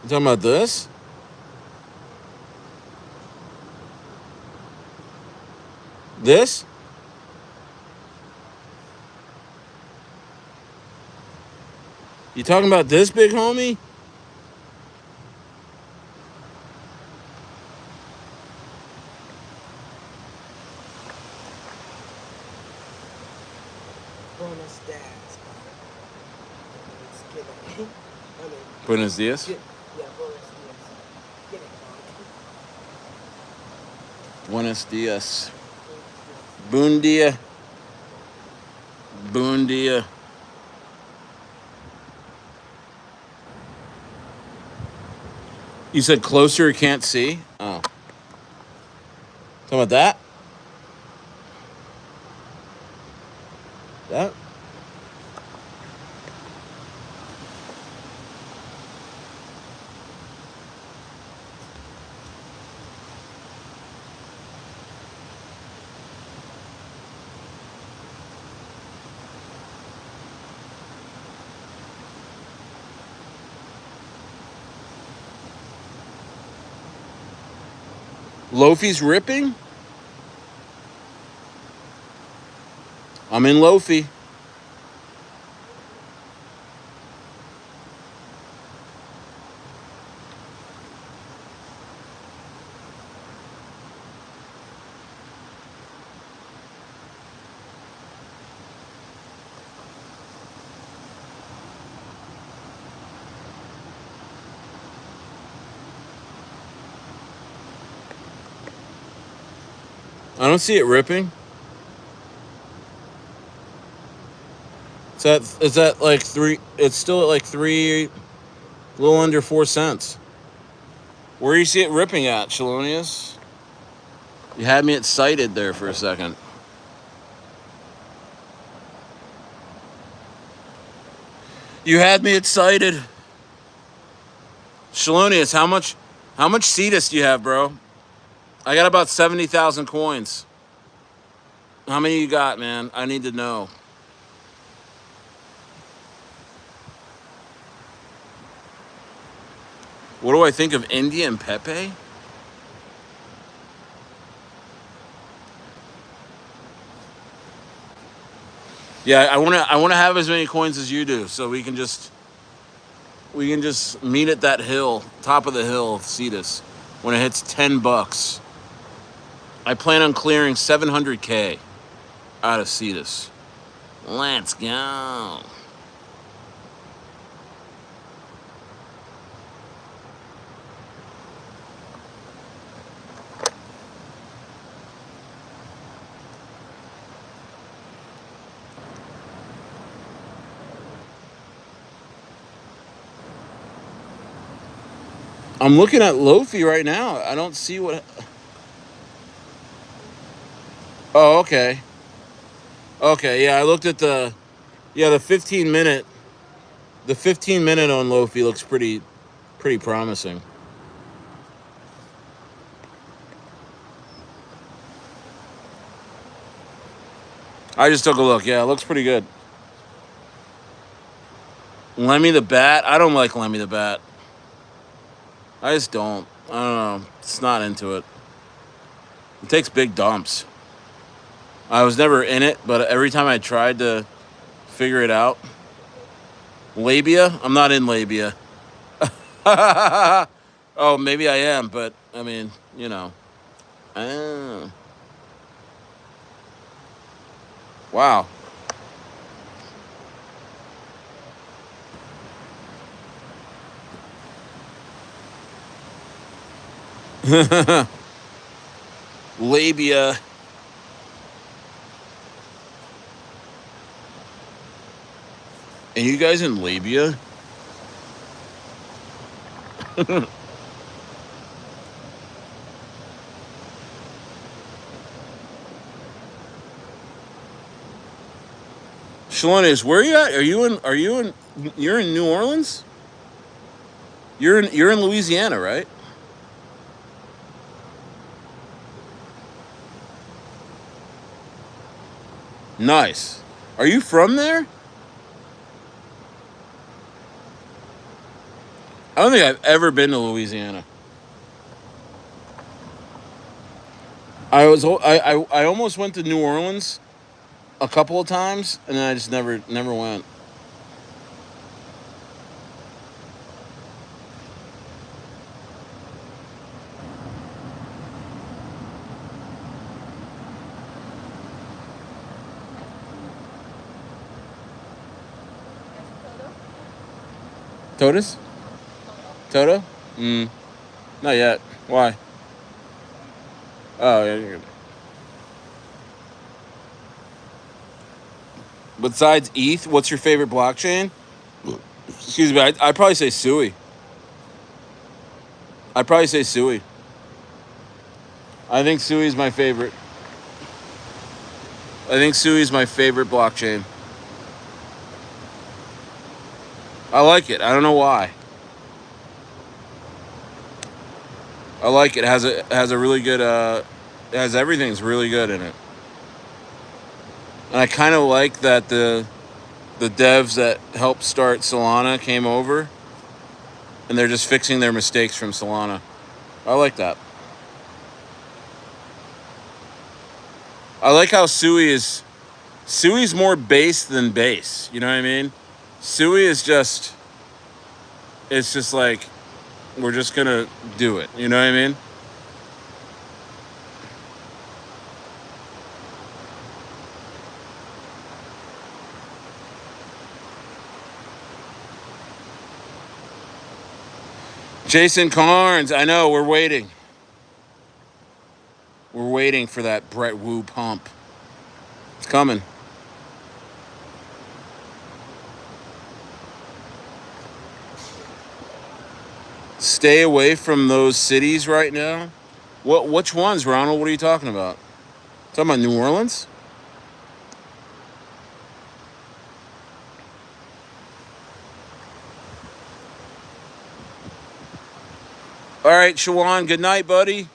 You talking about this? This? You talking about this, big homie? Buenos dias. Buenos dias. Buen dia. Buen dia. You said closer, can't see? Oh. Talking about that? That? Lofi's ripping? I'm in Lofi. I don't see it ripping. It's at like 3. It's still at like 3, a little under 4 cents. Where do you see it ripping at, Shalonius? You had me excited there for a second. You had me excited. Shalonius, how much thesis do you have, bro? I got about 70,000 coins. How many you got, man? I need to know. What do I think of India and Pepe? Yeah, I wanna have as many coins as you do, so we can just meet at that hill, top of the hill of Cetus, when it hits $10. I plan on clearing 700K out of Cetus. Let's go. I'm looking at Lofi right now. I don't see what. Oh, okay. Okay, yeah, I looked at the 15 minute. The 15 minute on Lofi looks pretty promising. I just took a look. Yeah, it looks pretty good. Lemmy the Bat. I don't like Lemmy the Bat. I just don't. I don't know. It's not into it. It takes big dumps. I was never in it, but every time I tried to figure it out, labia. I'm not in labia. Oh, maybe I am, but I mean, you know. Ah. Wow. Labia. And you guys in labia? Shalonius, where are you at? You're in New Orleans? You're in Louisiana, right? Nice. Are you from there? I don't think I've ever been to Louisiana. I almost went to New Orleans a couple of times, and then I just never went. Totus? Toto? Not yet. Why? Oh, yeah, you're good. Besides ETH, what's your favorite blockchain? Excuse me, I'd probably say Sui. I'd probably say Sui. I think Sui's my favorite. I think Sui's my favorite blockchain. I like it. I don't know why. I like it. Has a really good it has everything's really good in it. And I kind of like that the devs that helped start Solana came over and they're just fixing their mistakes from Solana. I like that. I like how Sui's more base than base. You know what I mean? Sui is just, it's just like, we're just gonna do it. You know what I mean? Jason Carnes, I know, we're waiting. We're waiting for that Brett Woo pump. It's coming. Stay away from those cities right now. Which ones, Ronald? What are you talking about? Talking about New Orleans? All right, Shawan, good night, buddy.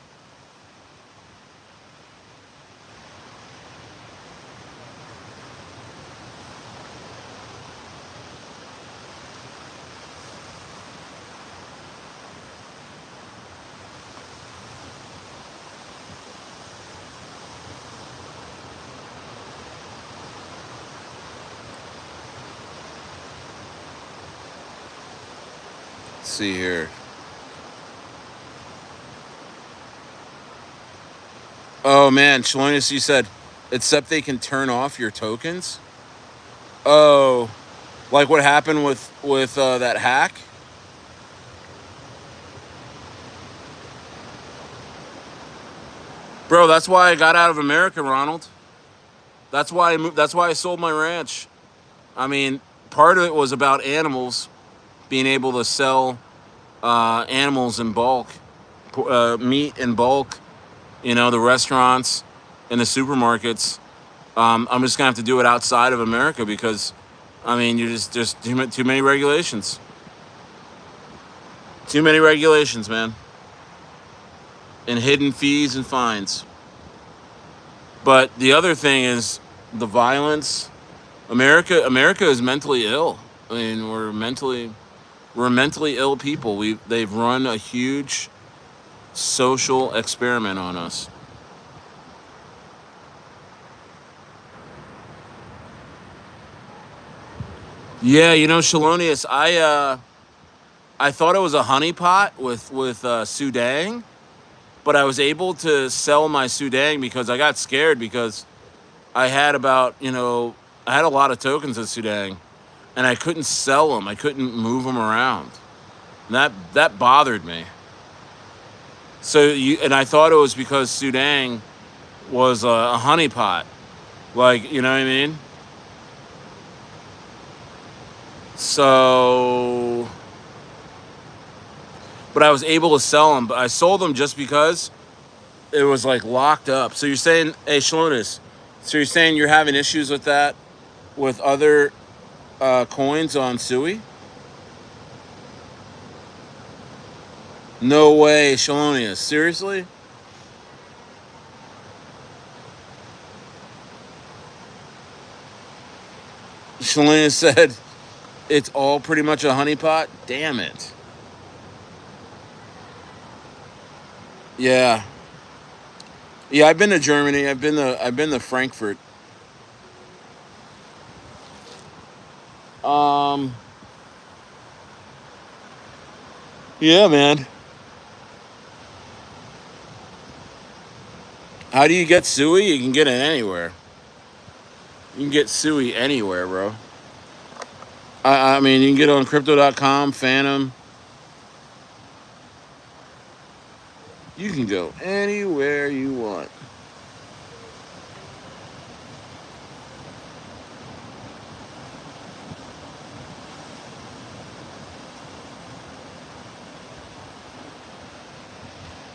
Let's see here. Oh man, Shalonius, you said, except they can turn off your tokens. Oh, like what happened with that hack? Bro, that's why I got out of America, Ronald. That's why I moved. That's why I sold my ranch. I mean, part of it was about animals, being able to sell animals in bulk, meat in bulk. You know, the restaurants and the supermarkets. I'm just gonna have to do it outside of America because, I mean, you just too many regulations. Too many regulations, man, and hidden fees and fines. But the other thing is the violence. America is mentally ill. I mean, we're mentally ill people. They've run a huge social experiment on us. Yeah, you know, Shalonius, I thought it was a honeypot with Sudang, but I was able to sell my Sudang because I got scared because I had about, I had a lot of tokens of Sudang and I couldn't sell them. I couldn't move them around. And that bothered me. And I thought it was because Sudang was a honeypot. Like, you know what I mean? So, but I was able to sell them, but I sold them just because it was like locked up. So you're saying, hey, Shalonis, so you're saying you're having issues with that with other coins on Sui? No way, Shalonius. Seriously? Shalonius said it's all pretty much a honeypot? Damn it. Yeah. Yeah, I've been to Germany. I've been to Frankfurt. Um yeah, man. How do you get Sui? You can get it anywhere. You can get Sui anywhere, bro. I mean, you can get it on crypto.com, Phantom. You can go anywhere you want.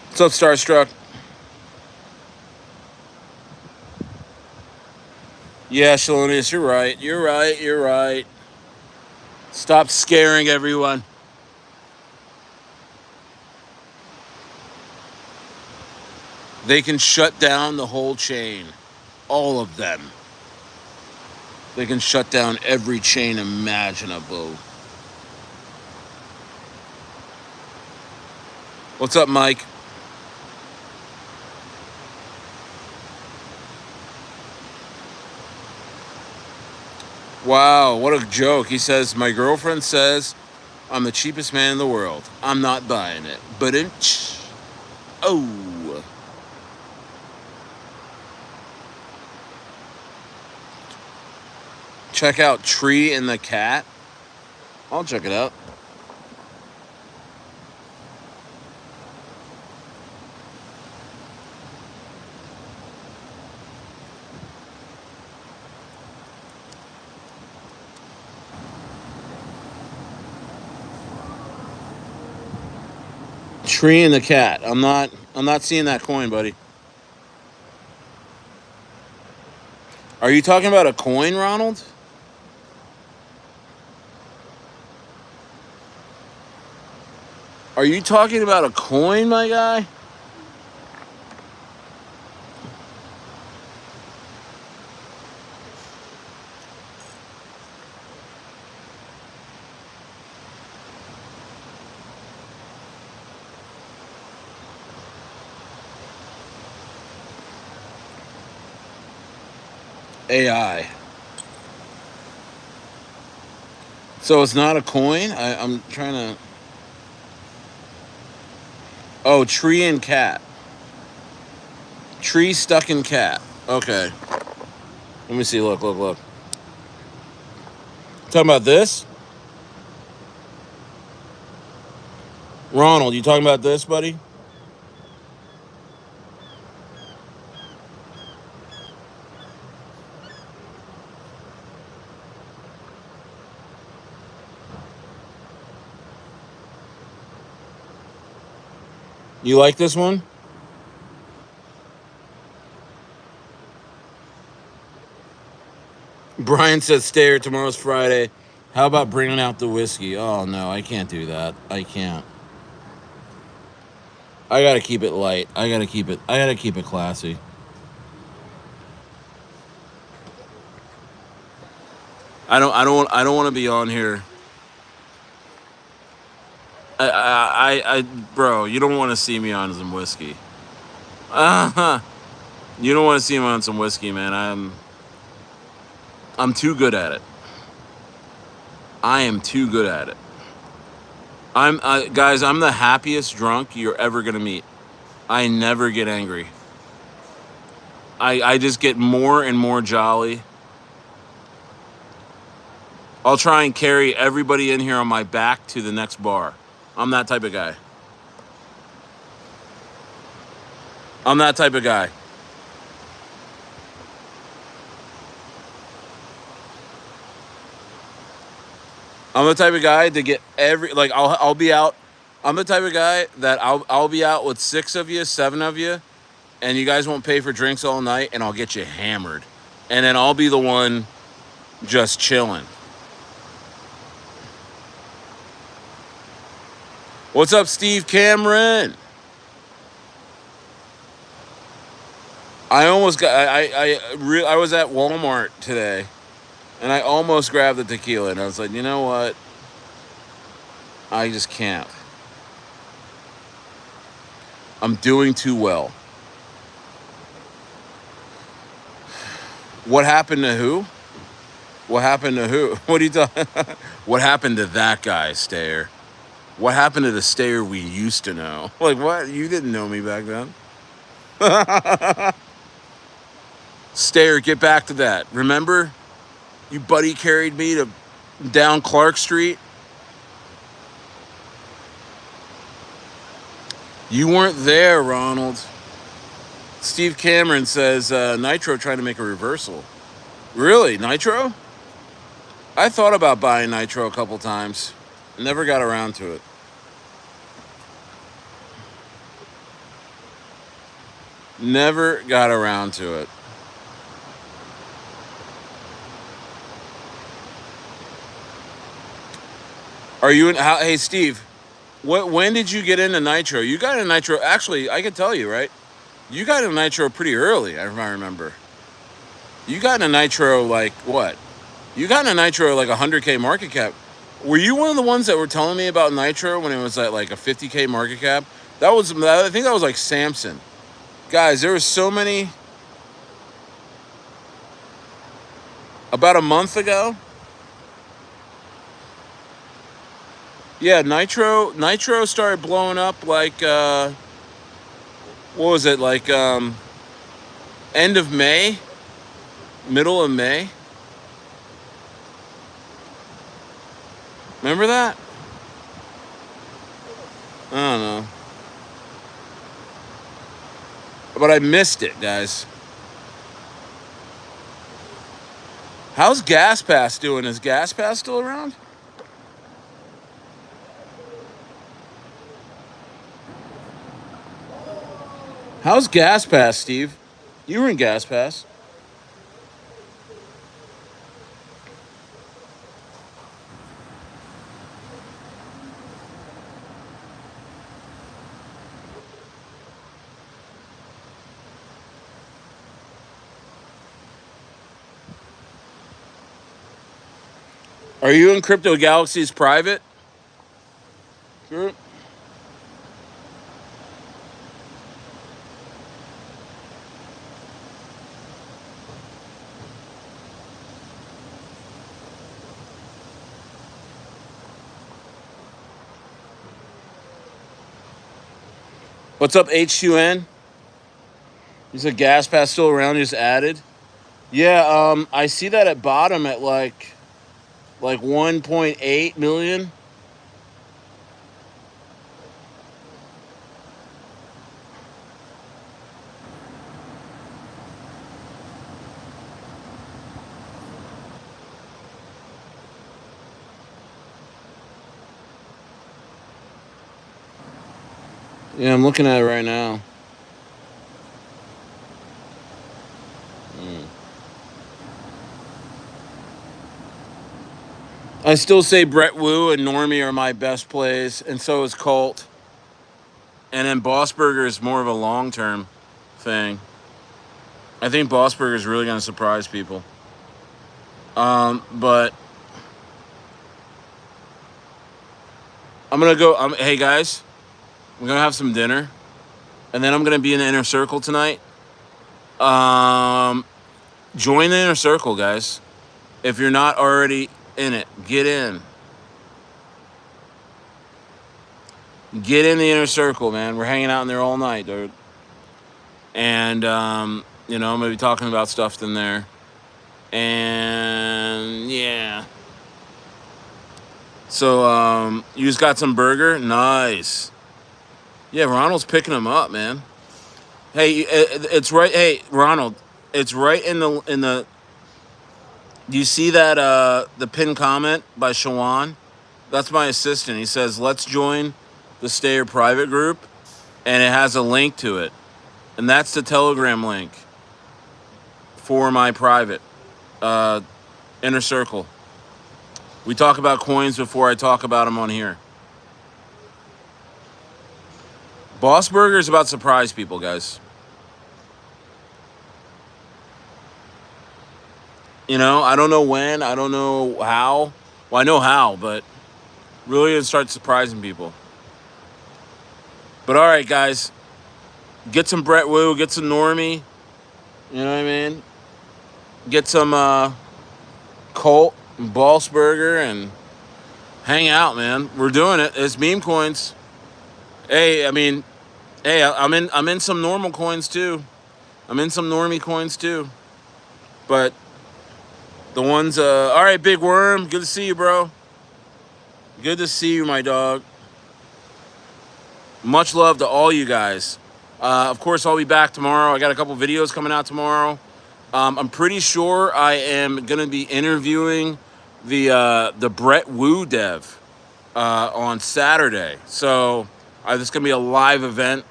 What's up, Starstruck? Yeah, Shalonius, you're right. You're right. You're right. Stop scaring everyone. They can shut down the whole chain. All of them. They can shut down every chain imaginable. What's up, Mike? Wow, what a joke. He says, my girlfriend says I'm the cheapest man in the world. I'm not buying it. But oh. Check out Tree and the Cat. I'll check it out. Tree and the Cat. I'm not seeing that coin, buddy. Are you talking about a coin, Ronald? Are you talking about a coin, my guy? AI. So it's not a coin? I'm trying to... Oh, tree and cat. Tree stuck in cat. Okay. Let me see. Look, look, look. Talking about this? Ronald, you talking about this, buddy? You like this one? Brian says, stare, tomorrow's Friday. How about bringing out the whiskey? Oh, no, I can't do that. I can't. I gotta keep it light. I gotta keep it classy. I don't want to be on here. Bro, you don't want to see me on some whiskey. You don't want to see me on some whiskey, man. I'm too good at it. I am too good at it. Guys, I'm the happiest drunk you're ever gonna meet. I never get angry. I just get more and more jolly. I'll try and carry everybody in here on my back to the next bar. I'm that type of guy. I'm that type of guy. I'm the type of guy to get I'll be out. I'm the type of guy that I'll be out with 6 of you, 7 of you, and you guys won't pay for drinks all night, and I'll get you hammered. And then I'll be the one just chilling. What's up, Steve Cameron? I almost got I was at Walmart today, and I almost grabbed the tequila, and I was like, you know what? I just can't. I'm doing too well. What happened to who? What happened to who? What are you talking? What happened to that guy, Stayer? What happened to the Stayer we used to know? Like, what? You didn't know me back then. Stayer, get back to that. Remember? You buddy carried me to down Clark Street. You weren't there, Ronald. Steve Cameron says Nitro trying to make a reversal. Really? Nitro? I thought about buying Nitro a couple times. Never got around to it. Never got around to it. Are you in? Hey, Steve. When did you get into Nitro? You got into Nitro. Actually, I can tell you, right? You got into Nitro pretty early, if I remember. You got into Nitro like what? You got into Nitro like 100K market cap. Were you one of the ones that were telling me about Nitro when it was at like a 50K market cap? I think that was like Samson. Guys, there was so many. About a month ago, Yeah, Nitro started blowing up like what was it, like end of May, middle of May. Remember that? I don't know. But I missed it, guys. How's Gas Pass doing? Is Gas Pass still around? How's Gas Pass, Steve? You were in Gas Pass. Are you in Crypto Galaxy's private group? What's up, H2N? You said Gas Pass still around, just added? Yeah, I see that at bottom at like 1.8 million. Yeah, I'm looking at it right now. I still say Brett Woo and Normie are my best plays, and so is Colt. And then Bossburger is more of a long-term thing. I think Bossburger is really going to surprise people. But I'm going to go. Hey, guys, we're going to have some dinner. And then I'm going to be in the inner circle tonight. Join the inner circle, guys. If you're not already in it, get in. Get in the inner circle, man. We're hanging out in there all night, dude. And, I'm going to be talking about stuff in there. And, yeah. So, you just got some burger? Nice. Yeah, Ronald's picking them up, man. Hey, it's right. Hey, Ronald, it's right in the. Do you see that the pinned comment by Shawan? That's my assistant. He says, "Let's join the Stayer private group," and it has a link to it, and that's the Telegram link for my private inner circle. We talk about coins before I talk about them on here. Bossburger is about to surprise people, guys. I don't know when, I don't know how. Well, I know how, but really gonna start surprising people. But all right, guys, get some Brett Woo, get some Normie. You know what I mean? Get some Colt and Bossburger and hang out, man. We're doing it. It's meme coins. Hey, I'm in some normal coins too. I'm in some normie coins too. But the ones, all right, Big Worm, good to see you, bro. Good to see you, my dog. Much love to all you guys. Of course, I'll be back tomorrow. I got a couple videos coming out tomorrow. I'm pretty sure I am going to be interviewing the BrettWu dev on Saturday. So this is going to be a live event.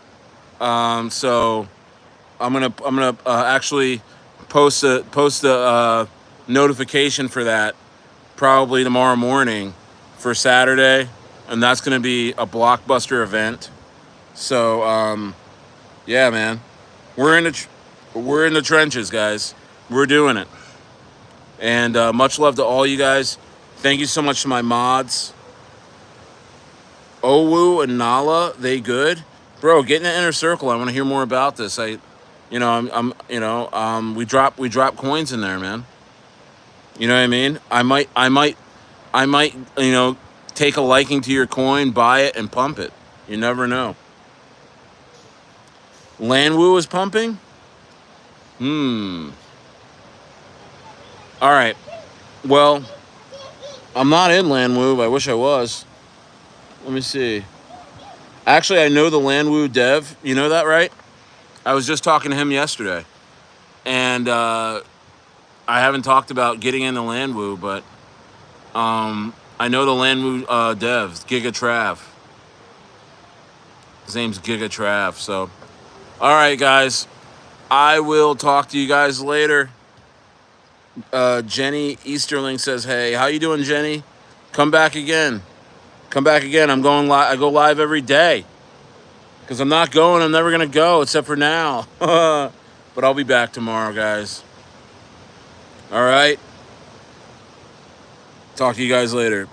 So I'm gonna actually post a notification for that probably tomorrow morning for Saturday, and that's gonna be a blockbuster event. So yeah, man, we're in the trenches, guys. We're doing it, and much love to all you guys. Thank you so much to my mods. Owu and Nala, they good, bro. Get in the inner circle. I want to hear more about this. We drop coins in there, man. You know what I mean? I might, take a liking to your coin, buy it, and pump it. You never know. BrettWu is pumping? All right. Well, I'm not in BrettWu. I wish I was. Let me see. Actually, I know the BrettWu dev. You know that, right? I was just talking to him yesterday. And I haven't talked about getting into BrettWu, but I know the BrettWu devs, Giga Trav. His name's Giga Trav. So, all right, guys. I will talk to you guys later. Jenny Easterling says, "Hey, how you doing, Jenny? Come back again. Come back again. I'm going live. I go live every day because I'm not going. I'm never gonna go except for now. But I'll be back tomorrow, guys. All right. Talk to you guys later."